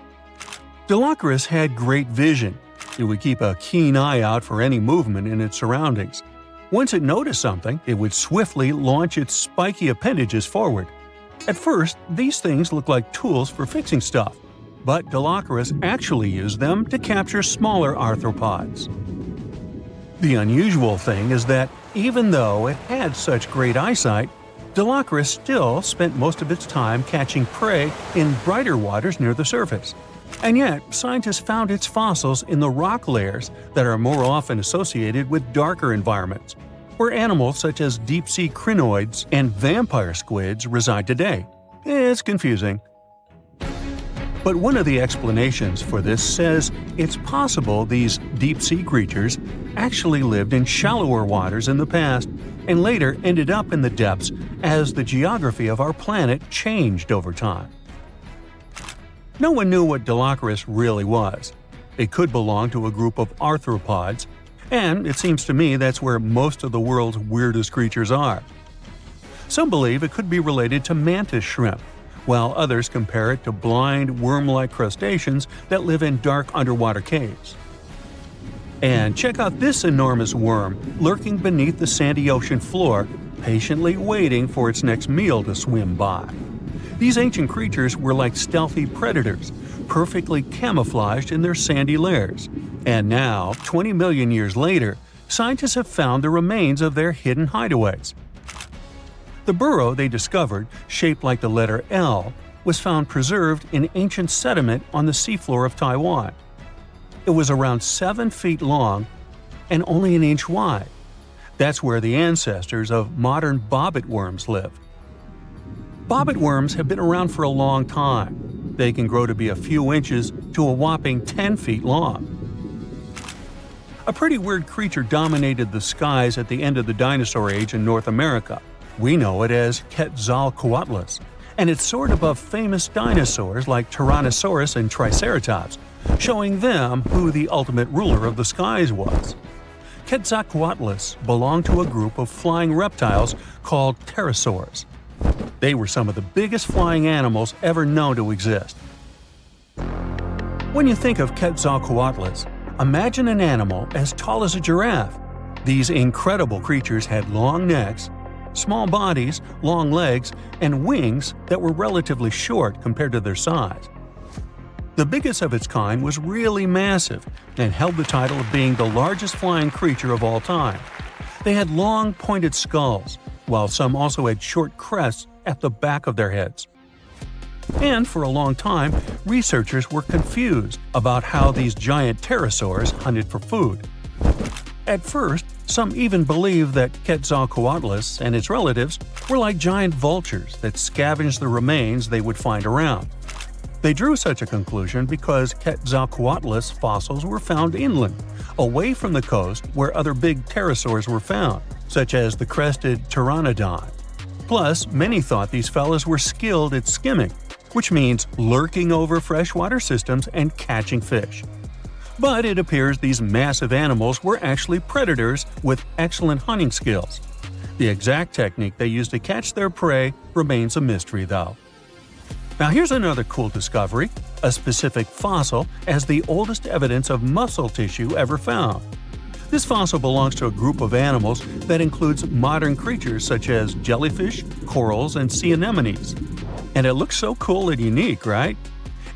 A: Dilophosaurus had great vision. It would keep a keen eye out for any movement in its surroundings. Once it noticed something, it would swiftly launch its spiky appendages forward. At first, these things looked like tools for fixing stuff, but Dilophosaurus actually used them to capture smaller arthropods. The unusual thing is that even though it had such great eyesight, Dilophosaurus still spent most of its time catching prey in brighter waters near the surface. And yet, scientists found its fossils in the rock layers that are more often associated with darker environments, where animals such as deep-sea crinoids and vampire squids reside today. It's confusing. But one of the explanations for this says it's possible these deep-sea creatures actually lived in shallower waters in the past and later ended up in the depths as the geography of our planet changed over time. No one knew what Dilophosaurus really was. It could belong to a group of arthropods, and it seems to me that's where most of the world's weirdest creatures are. Some believe it could be related to mantis shrimp, while others compare it to blind, worm-like crustaceans that live in dark underwater caves. And check out this enormous worm lurking beneath the sandy ocean floor, patiently waiting for its next meal to swim by. These ancient creatures were like stealthy predators, perfectly camouflaged in their sandy lairs. And now, 20 million years later, scientists have found the remains of their hidden hideaways. The burrow they discovered, shaped like the letter L, was found preserved in ancient sediment on the seafloor of Taiwan. It was around 7 feet long and only an inch wide. That's where the ancestors of modern bobbit worms lived. Bobbit worms have been around for a long time. They can grow to be a few inches to a whopping 10 feet long. A pretty weird creature dominated the skies at the end of the dinosaur age in North America. We know it as Quetzalcoatlus, and it soared above famous dinosaurs like Tyrannosaurus and Triceratops, showing them who the ultimate ruler of the skies was. Quetzalcoatlus belonged to a group of flying reptiles called pterosaurs. They were some of the biggest flying animals ever known to exist. When you think of Quetzalcoatlus, imagine an animal as tall as a giraffe. These incredible creatures had long necks, small bodies, long legs, and wings that were relatively short compared to their size. The biggest of its kind was really massive and held the title of being the largest flying creature of all time. They had long, pointed skulls, while some also had short crests at the back of their heads. And for a long time, researchers were confused about how these giant pterosaurs hunted for food. At first, some even believed that Quetzalcoatlus and its relatives were like giant vultures that scavenged the remains they would find around. They drew such a conclusion because Quetzalcoatlus fossils were found inland, away from the coast where other big pterosaurs were found, such as the crested pteranodon. Plus, many thought these fellas were skilled at skimming, which means lurking over freshwater systems and catching fish. But it appears these massive animals were actually predators with excellent hunting skills. The exact technique they used to catch their prey remains a mystery, though. Now here's another cool discovery, a specific fossil as the oldest evidence of muscle tissue ever found. This fossil belongs to a group of animals that includes modern creatures such as jellyfish, corals, and sea anemones. And it looks so cool and unique, right?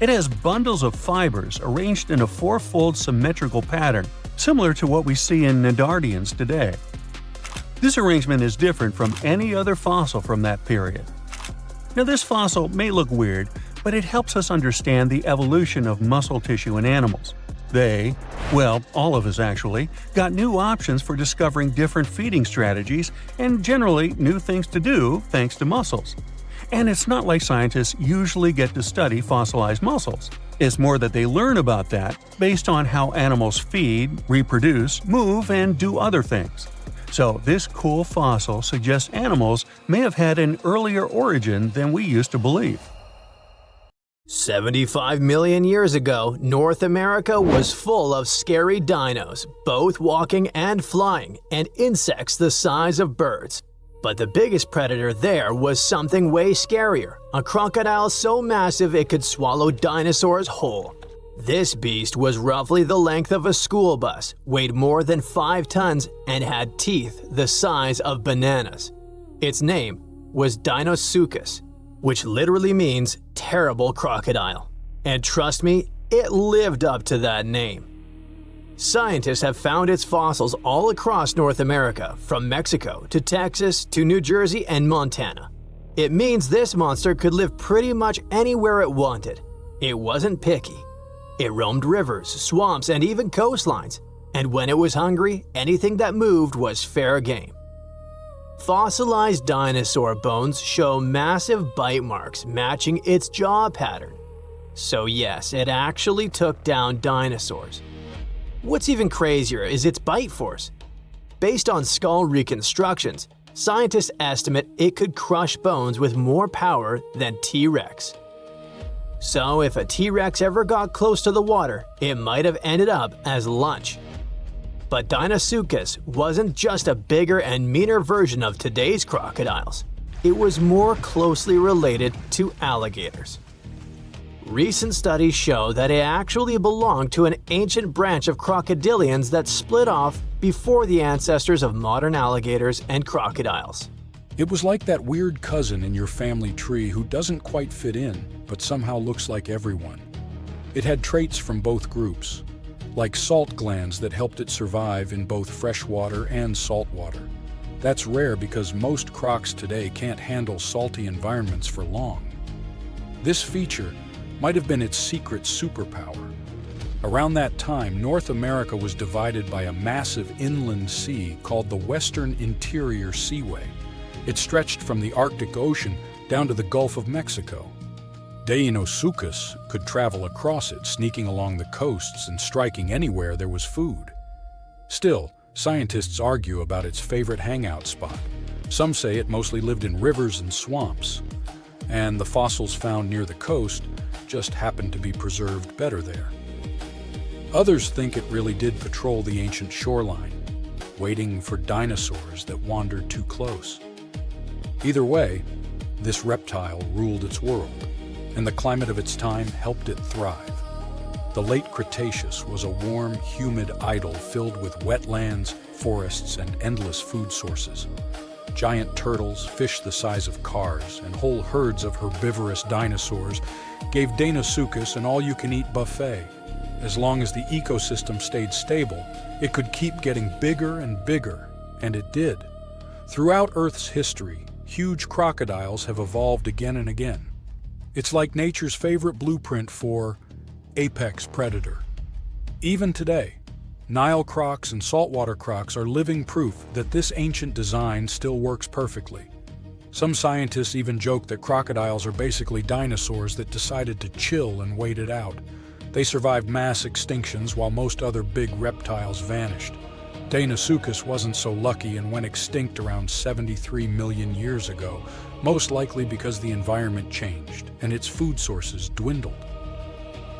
A: It has bundles of fibers arranged in a four-fold symmetrical pattern, similar to what we see in Nedardians today. This arrangement is different from any other fossil from that period. Now this fossil may look weird, but it helps us understand the evolution of muscle tissue in animals. They, well, all of us actually, got new options for discovering different feeding strategies and generally new things to do thanks to muscles. And it's not like scientists usually get to study fossilized muscles. It's more that they learn about that based on how animals feed, reproduce, move, and do other things. So this cool fossil suggests animals may have had an earlier origin than we used to believe.
B: 75 million years ago, North America was full of scary dinos, both walking and flying, and insects the size of birds. But the biggest predator there was something way scarier, a crocodile so massive it could swallow dinosaurs whole. This beast was roughly the length of a school bus, weighed more than 5 tons, and had teeth the size of bananas. Its name was Deinosuchus, which literally means terrible crocodile. And trust me, it lived up to that name. Scientists have found its fossils all across North America, from Mexico to Texas to New Jersey and Montana. It means this monster could live pretty much anywhere it wanted. It wasn't picky. It roamed rivers, swamps, and even coastlines, and when it was hungry, anything that moved was fair game. Fossilized dinosaur bones show massive bite marks matching its jaw pattern. So yes, it actually took down dinosaurs. What's even crazier is its bite force. Based on skull reconstructions, scientists estimate it could crush bones with more power than T-Rex. So if a T-Rex ever got close to the water, it might have ended up as lunch. But Deinosuchus wasn't just a bigger and meaner version of today's crocodiles. It was more closely related to alligators. Recent studies show that it actually belonged to an ancient branch of crocodilians that split off before the ancestors of modern alligators and crocodiles.
D: It was like that weird cousin in your family tree who doesn't quite fit in, but somehow looks like everyone. It had traits from both groups, like salt glands that helped it survive in both freshwater and saltwater. That's rare because most crocs today can't handle salty environments for long. This feature might have been its secret superpower. Around that time, North America was divided by a massive inland sea called the Western Interior Seaway. It stretched from the Arctic Ocean down to the Gulf of Mexico. Deinosuchus could travel across it, sneaking along the coasts and striking anywhere there was food. Still, scientists argue about its favorite hangout spot. Some say it mostly lived in rivers and swamps, and the fossils found near the coast just happened to be preserved better there. Others think it really did patrol the ancient shoreline, waiting for dinosaurs that wandered too close. Either way, this reptile ruled its world, and the climate of its time helped it thrive. The late Cretaceous was a warm, humid idyll filled with wetlands, forests, and endless food sources. Giant turtles, fish the size of cars, and whole herds of herbivorous dinosaurs gave Deinosuchus an all-you-can-eat buffet. As long as the ecosystem stayed stable, it could keep getting bigger and bigger, and it did. Throughout Earth's history, huge crocodiles have evolved again and again. It's like nature's favorite blueprint for apex predator. Even today, Nile crocs and saltwater crocs are living proof that this ancient design still works perfectly. Some scientists even joke that crocodiles are basically dinosaurs that decided to chill and wait it out. They survived mass extinctions while most other big reptiles vanished. Deinosuchus wasn't so lucky and went extinct around 73 million years ago, most likely because the environment changed and its food sources dwindled.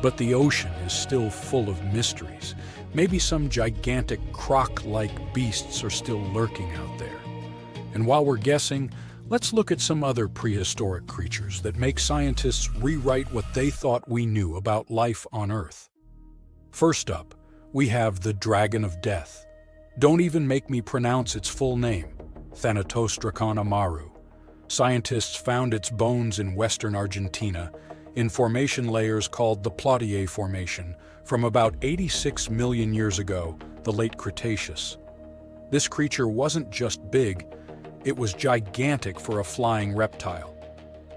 D: But the ocean is still full of mysteries. Maybe some gigantic croc-like beasts are still lurking out there. And while we're guessing, let's look at some other prehistoric creatures that make scientists rewrite what they thought we knew about life on Earth. First up, we have the Dragon of Death. Don't even make me pronounce its full name, Thanatosdracon amaru. Scientists found its bones in western Argentina, in formation layers called the Plotier Formation, from about 86 million years ago, the late Cretaceous. This creature wasn't just big, it was gigantic for a flying reptile.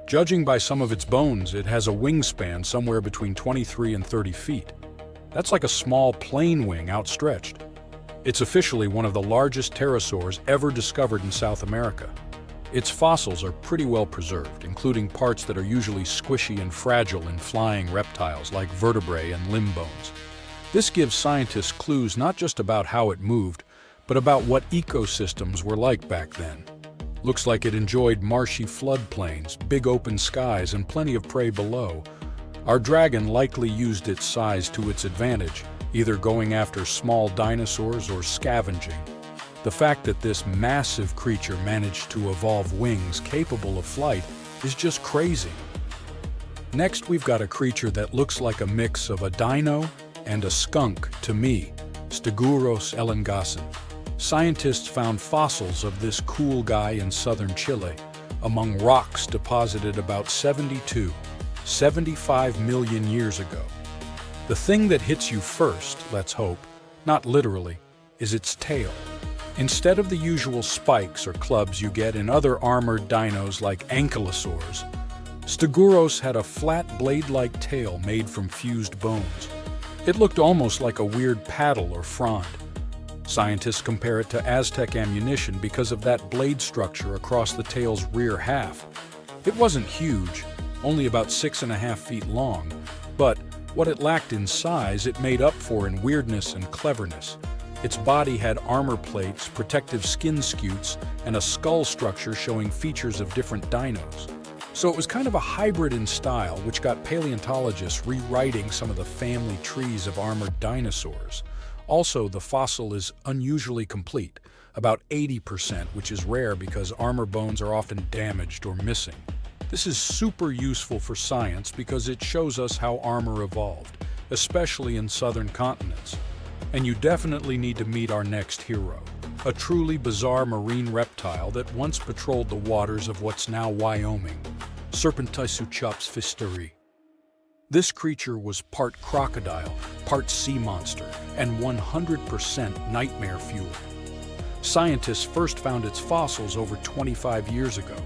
D: Judging by some of its bones, it has a wingspan somewhere between 23 and 30 feet. That's like a small plane wing outstretched. It's officially one of the largest pterosaurs ever discovered in South America. Its fossils are pretty well preserved, including parts that are usually squishy and fragile in flying reptiles like vertebrae and limb bones. This gives scientists clues not just about how it moved, but about what ecosystems were like back then. Looks like it enjoyed marshy floodplains, big open skies, and plenty of prey below. Our dragon likely used its size to its advantage, either going after small dinosaurs or scavenging. The fact that this massive creature managed to evolve wings capable of flight is just crazy. Next, we've got a creature that looks like a mix of a dino and a skunk to me, Stegosaurus elongated. Scientists found fossils of this cool guy in southern Chile among rocks deposited about 75 million years ago. The thing that hits you first, let's hope, not literally, is its tail. Instead of the usual spikes or clubs you get in other armored dinos like ankylosaurs, Stegosaurus had a flat blade-like tail made from fused bones. It looked almost like a weird paddle or frond. Scientists compare it to Aztec ammunition because of that blade structure across the tail's rear half. It wasn't huge, only about 6.5 feet long, but what it lacked in size it made up for in weirdness and cleverness. Its body had armor plates, protective skin scutes, and a skull structure showing features of different dinos. So it was kind of a hybrid in style, which got paleontologists rewriting some of the family trees of armored dinosaurs. Also, the fossil is unusually complete, about 80%, which is rare because armor bones are often damaged or missing. This is super useful for science because it shows us how armor evolved, especially in southern continents. And you definitely need to meet our next hero, a truly bizarre marine reptile that once patrolled the waters of what's now Wyoming, Serpentisuchops fisteri. This creature was part crocodile, part sea monster, and 100% nightmare fuel. Scientists first found its fossils over 25 years ago,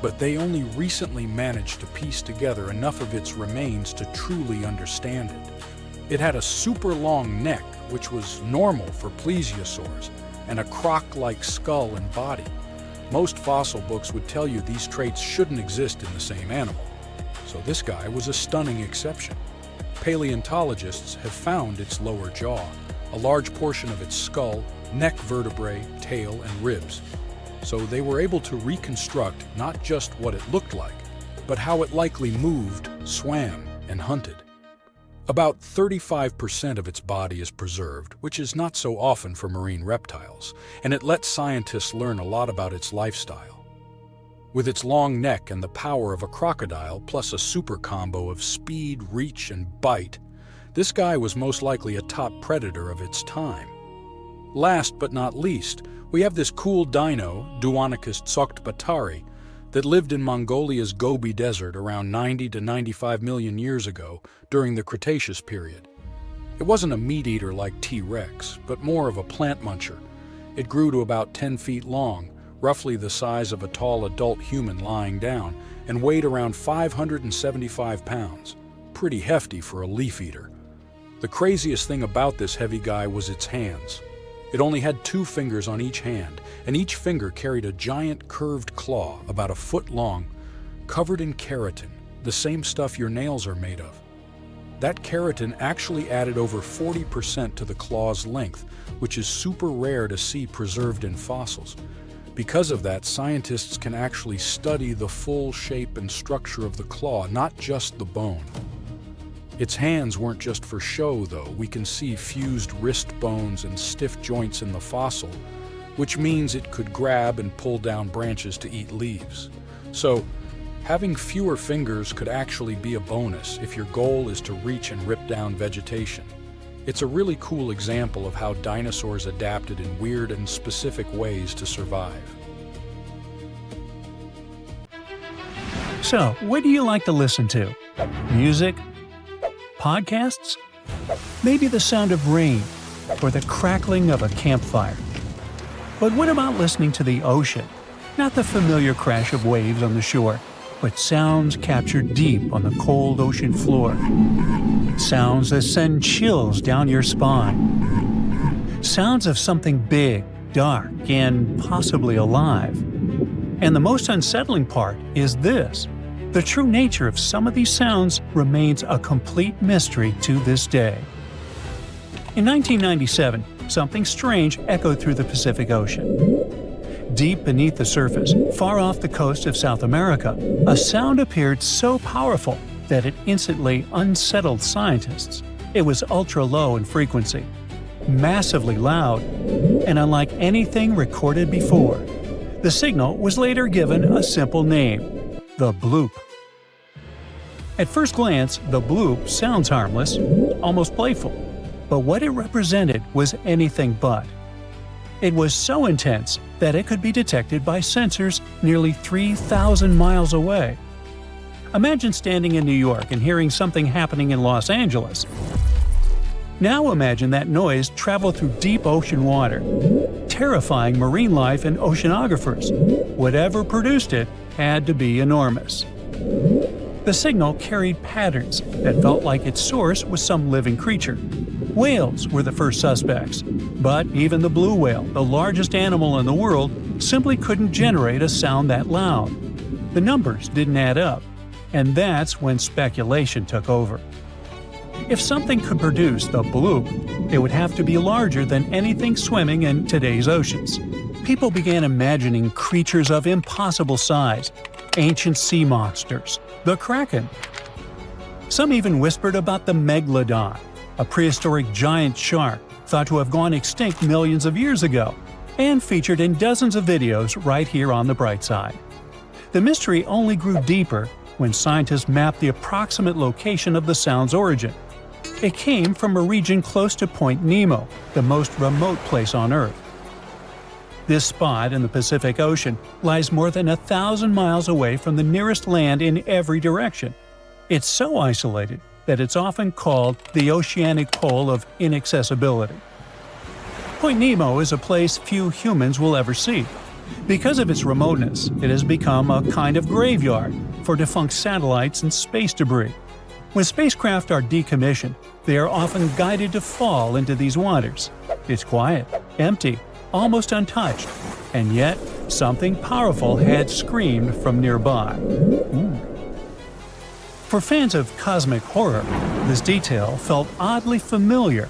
D: but they only recently managed to piece together enough of its remains to truly understand it. It had a super long neck, which was normal for plesiosaurs, and a croc-like skull and body. Most fossil books would tell you these traits shouldn't exist in the same animal. So this guy was a stunning exception. Paleontologists have found its lower jaw, a large portion of its skull, neck vertebrae, tail, and ribs. So they were able to reconstruct not just what it looked like, but how it likely moved, swam, and hunted. About 35% of its body is preserved, which is not so often for marine reptiles, and it lets scientists learn a lot about its lifestyle. With its long neck and the power of a crocodile, plus a super combo of speed, reach, and bite, this guy was most likely a top predator of its time. Last but not least, we have this cool dino, Duonicus tsokhtbatari, that lived in Mongolia's Gobi Desert around 90 to 95 million years ago during the Cretaceous period. It wasn't a meat-eater like T-Rex, but more of a plant muncher. It grew to about 10 feet long, roughly the size of a tall adult human lying down, and weighed around 575 pounds. Pretty hefty for a leaf-eater. The craziest thing about this heavy guy was its hands. It only had 2 fingers on each hand, and each finger carried a giant curved claw about a foot long, covered in keratin, the same stuff your nails are made of. That keratin actually added over 40% to the claw's length, which is super rare to see preserved in fossils. Because of that, scientists can actually study the full shape and structure of the claw, not just the bone. Its hands weren't just for show, though. We can see fused wrist bones and stiff joints in the fossil, which means it could grab and pull down branches to eat leaves. So, having fewer fingers could actually be a bonus if your goal is to reach and rip down vegetation. It's a really cool example of how dinosaurs adapted in weird and specific ways to survive.
A: So, what do you like to listen to? Music? Podcasts? Maybe the sound of rain or the crackling of a campfire. But what about listening to the ocean? Not the familiar crash of waves on the shore, but sounds captured deep on the cold ocean floor. Sounds that send chills down your spine. Sounds of something big, dark, and possibly alive. And the most unsettling part is this. The true nature of some of these sounds remains a complete mystery to this day. In 1997, something strange echoed through the Pacific Ocean. Deep beneath the surface, far off the coast of South America, a sound appeared so powerful that it instantly unsettled scientists. It was ultra-low in frequency, massively loud, and unlike anything recorded before. The signal was later given a simple name: the bloop. At first glance, the bloop sounds harmless, almost playful. But what it represented was anything but. It was so intense that it could be detected by sensors nearly 3,000 miles away. Imagine standing in New York and hearing something happening in Los Angeles. Now imagine that noise traveled through deep ocean water, terrifying marine life and oceanographers. Whatever produced it had to be enormous. The signal carried patterns that felt like its source was some living creature. Whales were the first suspects, but even the blue whale, the largest animal in the world, simply couldn't generate a sound that loud. The numbers didn't add up, and that's when speculation took over. If something could produce the bloop, it would have to be larger than anything swimming in today's oceans. People began imagining creatures of impossible size, ancient sea monsters, the kraken. Some even whispered about the megalodon, a prehistoric giant shark thought to have gone extinct millions of years ago, and featured in dozens of videos right here on the bright side. The mystery only grew deeper when scientists mapped the approximate location of the sound's origin. It came from a region close to Point Nemo, the most remote place on Earth. This spot in the Pacific Ocean lies more than 1,000 miles away from the nearest land in every direction. It's so isolated that it's often called the oceanic pole of inaccessibility. Point Nemo is a place few humans will ever see. Because of its remoteness, it has become a kind of graveyard for defunct satellites and space debris. When spacecraft are decommissioned, they are often guided to fall into these waters. It's quiet, empty, almost untouched, and yet something powerful had screamed from nearby. For fans of cosmic horror, this detail felt oddly familiar.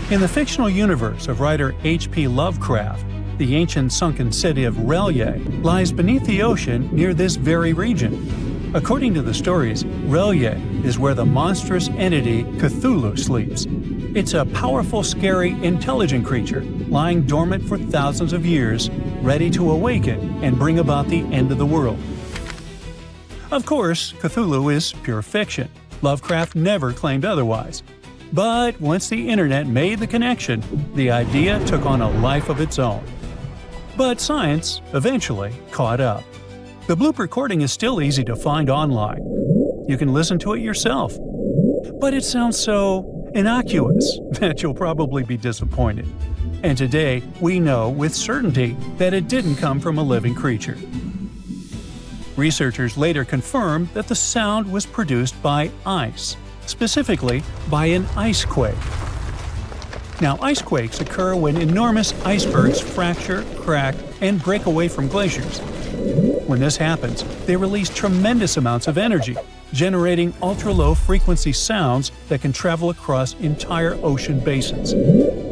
A: In the fictional universe of writer H.P. Lovecraft, the ancient sunken city of R'lyeh lies beneath the ocean near this very region. According to the stories, R'lyeh is where the monstrous entity Cthulhu sleeps. It's a powerful, scary, intelligent creature, lying dormant for thousands of years, ready to awaken and bring about the end of the world. Of course, Cthulhu is pure fiction. Lovecraft never claimed otherwise. But once the internet made the connection, the idea took on a life of its own. But science eventually caught up. The bloop recording is still easy to find online. You can listen to it yourself. But it sounds so innocuous that you'll probably be disappointed. And today, we know with certainty that it didn't come from a living creature. Researchers later confirmed that the sound was produced by ice, specifically by an ice quake. Now, ice quakes occur when enormous icebergs fracture, crack, and break away from glaciers. When this happens, they release tremendous amounts of energy, generating ultra-low frequency sounds that can travel across entire ocean basins.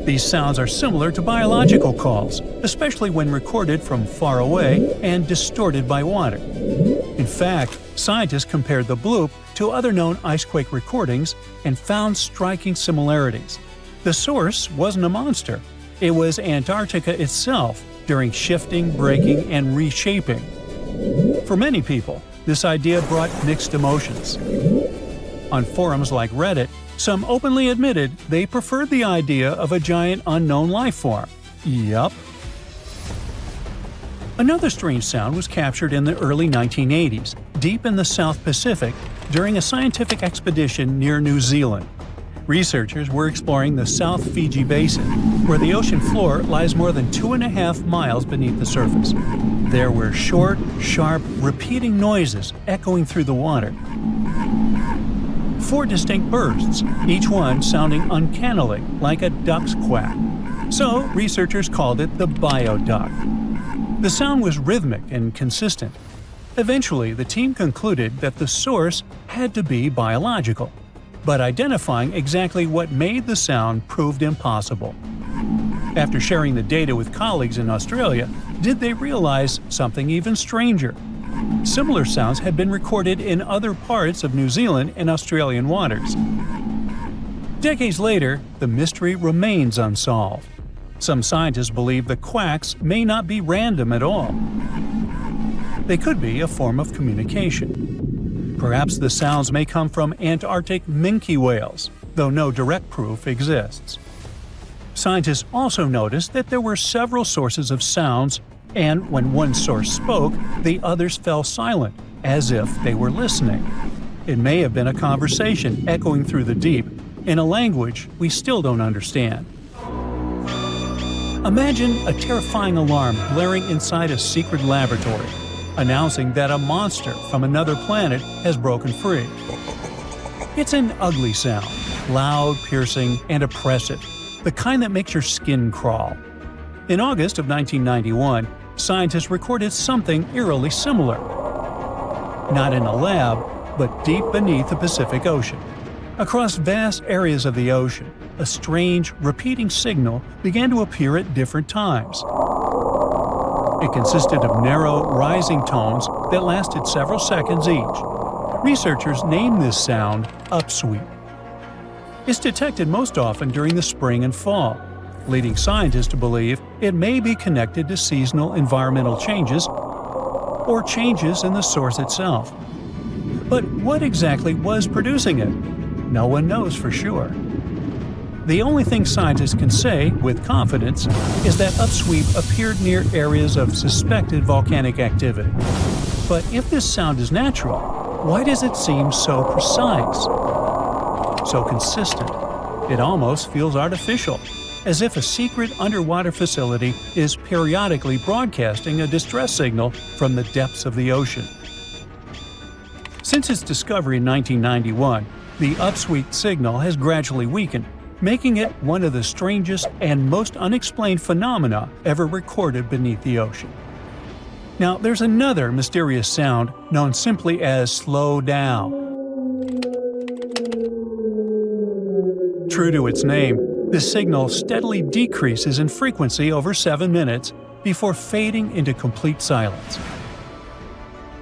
A: These sounds are similar to biological calls, especially when recorded from far away and distorted by water. In fact, scientists compared the bloop to other known icequake recordings and found striking similarities. The source wasn't a monster. It was Antarctica itself during shifting, breaking, and reshaping. For many people, this idea brought mixed emotions. On forums like Reddit, some openly admitted they preferred the idea of a giant unknown life form. Yup. Another strange sound was captured in the early 1980s, deep in the South Pacific, during a scientific expedition near New Zealand. Researchers were exploring the South Fiji Basin, where the ocean floor lies more than 2.5 miles beneath the surface. There were short, sharp, repeating noises echoing through the water. 4 distinct bursts, each one sounding uncannily like a duck's quack. So, researchers called it the bioduck. The sound was rhythmic and consistent. Eventually, the team concluded that the source had to be biological, but identifying exactly what made the sound proved impossible. After sharing the data with colleagues in Australia, did they realize something even stranger? Similar sounds had been recorded in other parts of New Zealand and Australian waters. Decades later, the mystery remains unsolved. Some scientists believe the quacks may not be random at all. They could be a form of communication. Perhaps the sounds may come from Antarctic minke whales, though no direct proof exists. Scientists also noticed that there were several sources of sounds, and when one source spoke, the others fell silent, as if they were listening. It may have been a conversation echoing through the deep, in a language we still don't understand. Imagine a terrifying alarm blaring inside a secret laboratory, announcing that a monster from another planet has broken free. It's an ugly sound, loud, piercing, and oppressive, the kind that makes your skin crawl. In August of 1991, scientists recorded something eerily similar. Not in a lab, but deep beneath the Pacific Ocean. Across vast areas of the ocean, a strange, repeating signal began to appear at different times. It consisted of narrow, rising tones that lasted several seconds each. Researchers named this sound upsweep. It's detected most often during the spring and fall, leading scientists to believe it may be connected to seasonal environmental changes or changes in the source itself. But what exactly was producing it? No one knows for sure. The only thing scientists can say with confidence is that upsweep appeared near areas of suspected volcanic activity. But if this sound is natural, why does it seem so precise, so consistent? It almost feels artificial, as if a secret underwater facility is periodically broadcasting a distress signal from the depths of the ocean. Since its discovery in 1991, the upsweep signal has gradually weakened, making it one of the strangest and most unexplained phenomena ever recorded beneath the ocean. Now, there's another mysterious sound known simply as slow down. True to its name, this signal steadily decreases in frequency over 7 minutes before fading into complete silence.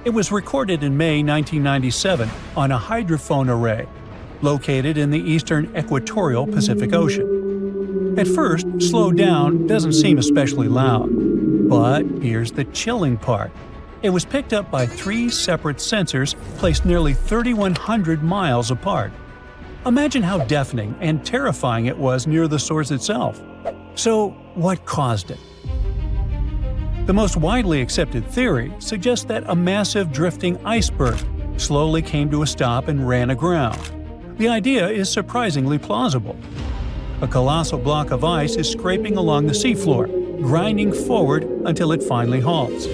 A: It was recorded in May 1997 on a hydrophone array located in the eastern equatorial Pacific Ocean. At first, slow down doesn't seem especially loud. But here's the chilling part. It was picked up by 3 separate sensors placed nearly 3,100 miles apart. Imagine how deafening and terrifying it was near the source itself. So, what caused it? The most widely accepted theory suggests that a massive drifting iceberg slowly came to a stop and ran aground. The idea is surprisingly plausible. A colossal block of ice is scraping along the seafloor, grinding forward until it finally halts.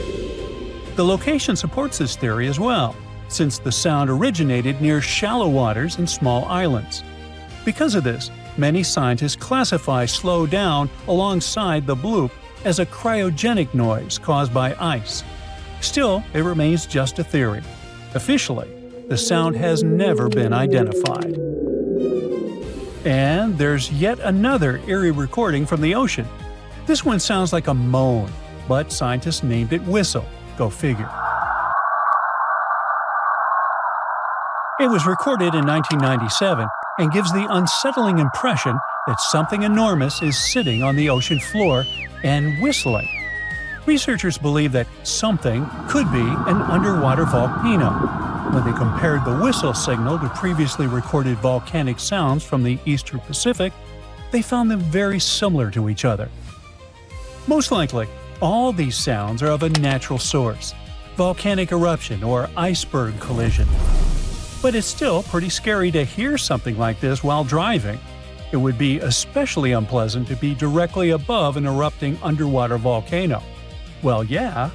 A: The location supports this theory as well, since the sound originated near shallow waters and small islands. Because of this, many scientists classify slow down alongside the bloop as a cryogenic noise caused by ice. Still, it remains just a theory. Officially, the sound has never been identified. And there's yet another eerie recording from the ocean. This one sounds like a moan, but scientists named it whistle. Go figure. It was recorded in 1997 and gives the unsettling impression that something enormous is sitting on the ocean floor and whistling. Researchers believe that something could be an underwater volcano. When they compared the whistle signal to previously recorded volcanic sounds from the Eastern Pacific, they found them very similar to each other. Most likely, all these sounds are of a natural source, volcanic eruption or iceberg collision. But it's still pretty scary to hear something like this while driving. It would be especially unpleasant to be directly above an erupting underwater volcano. Well, yeah,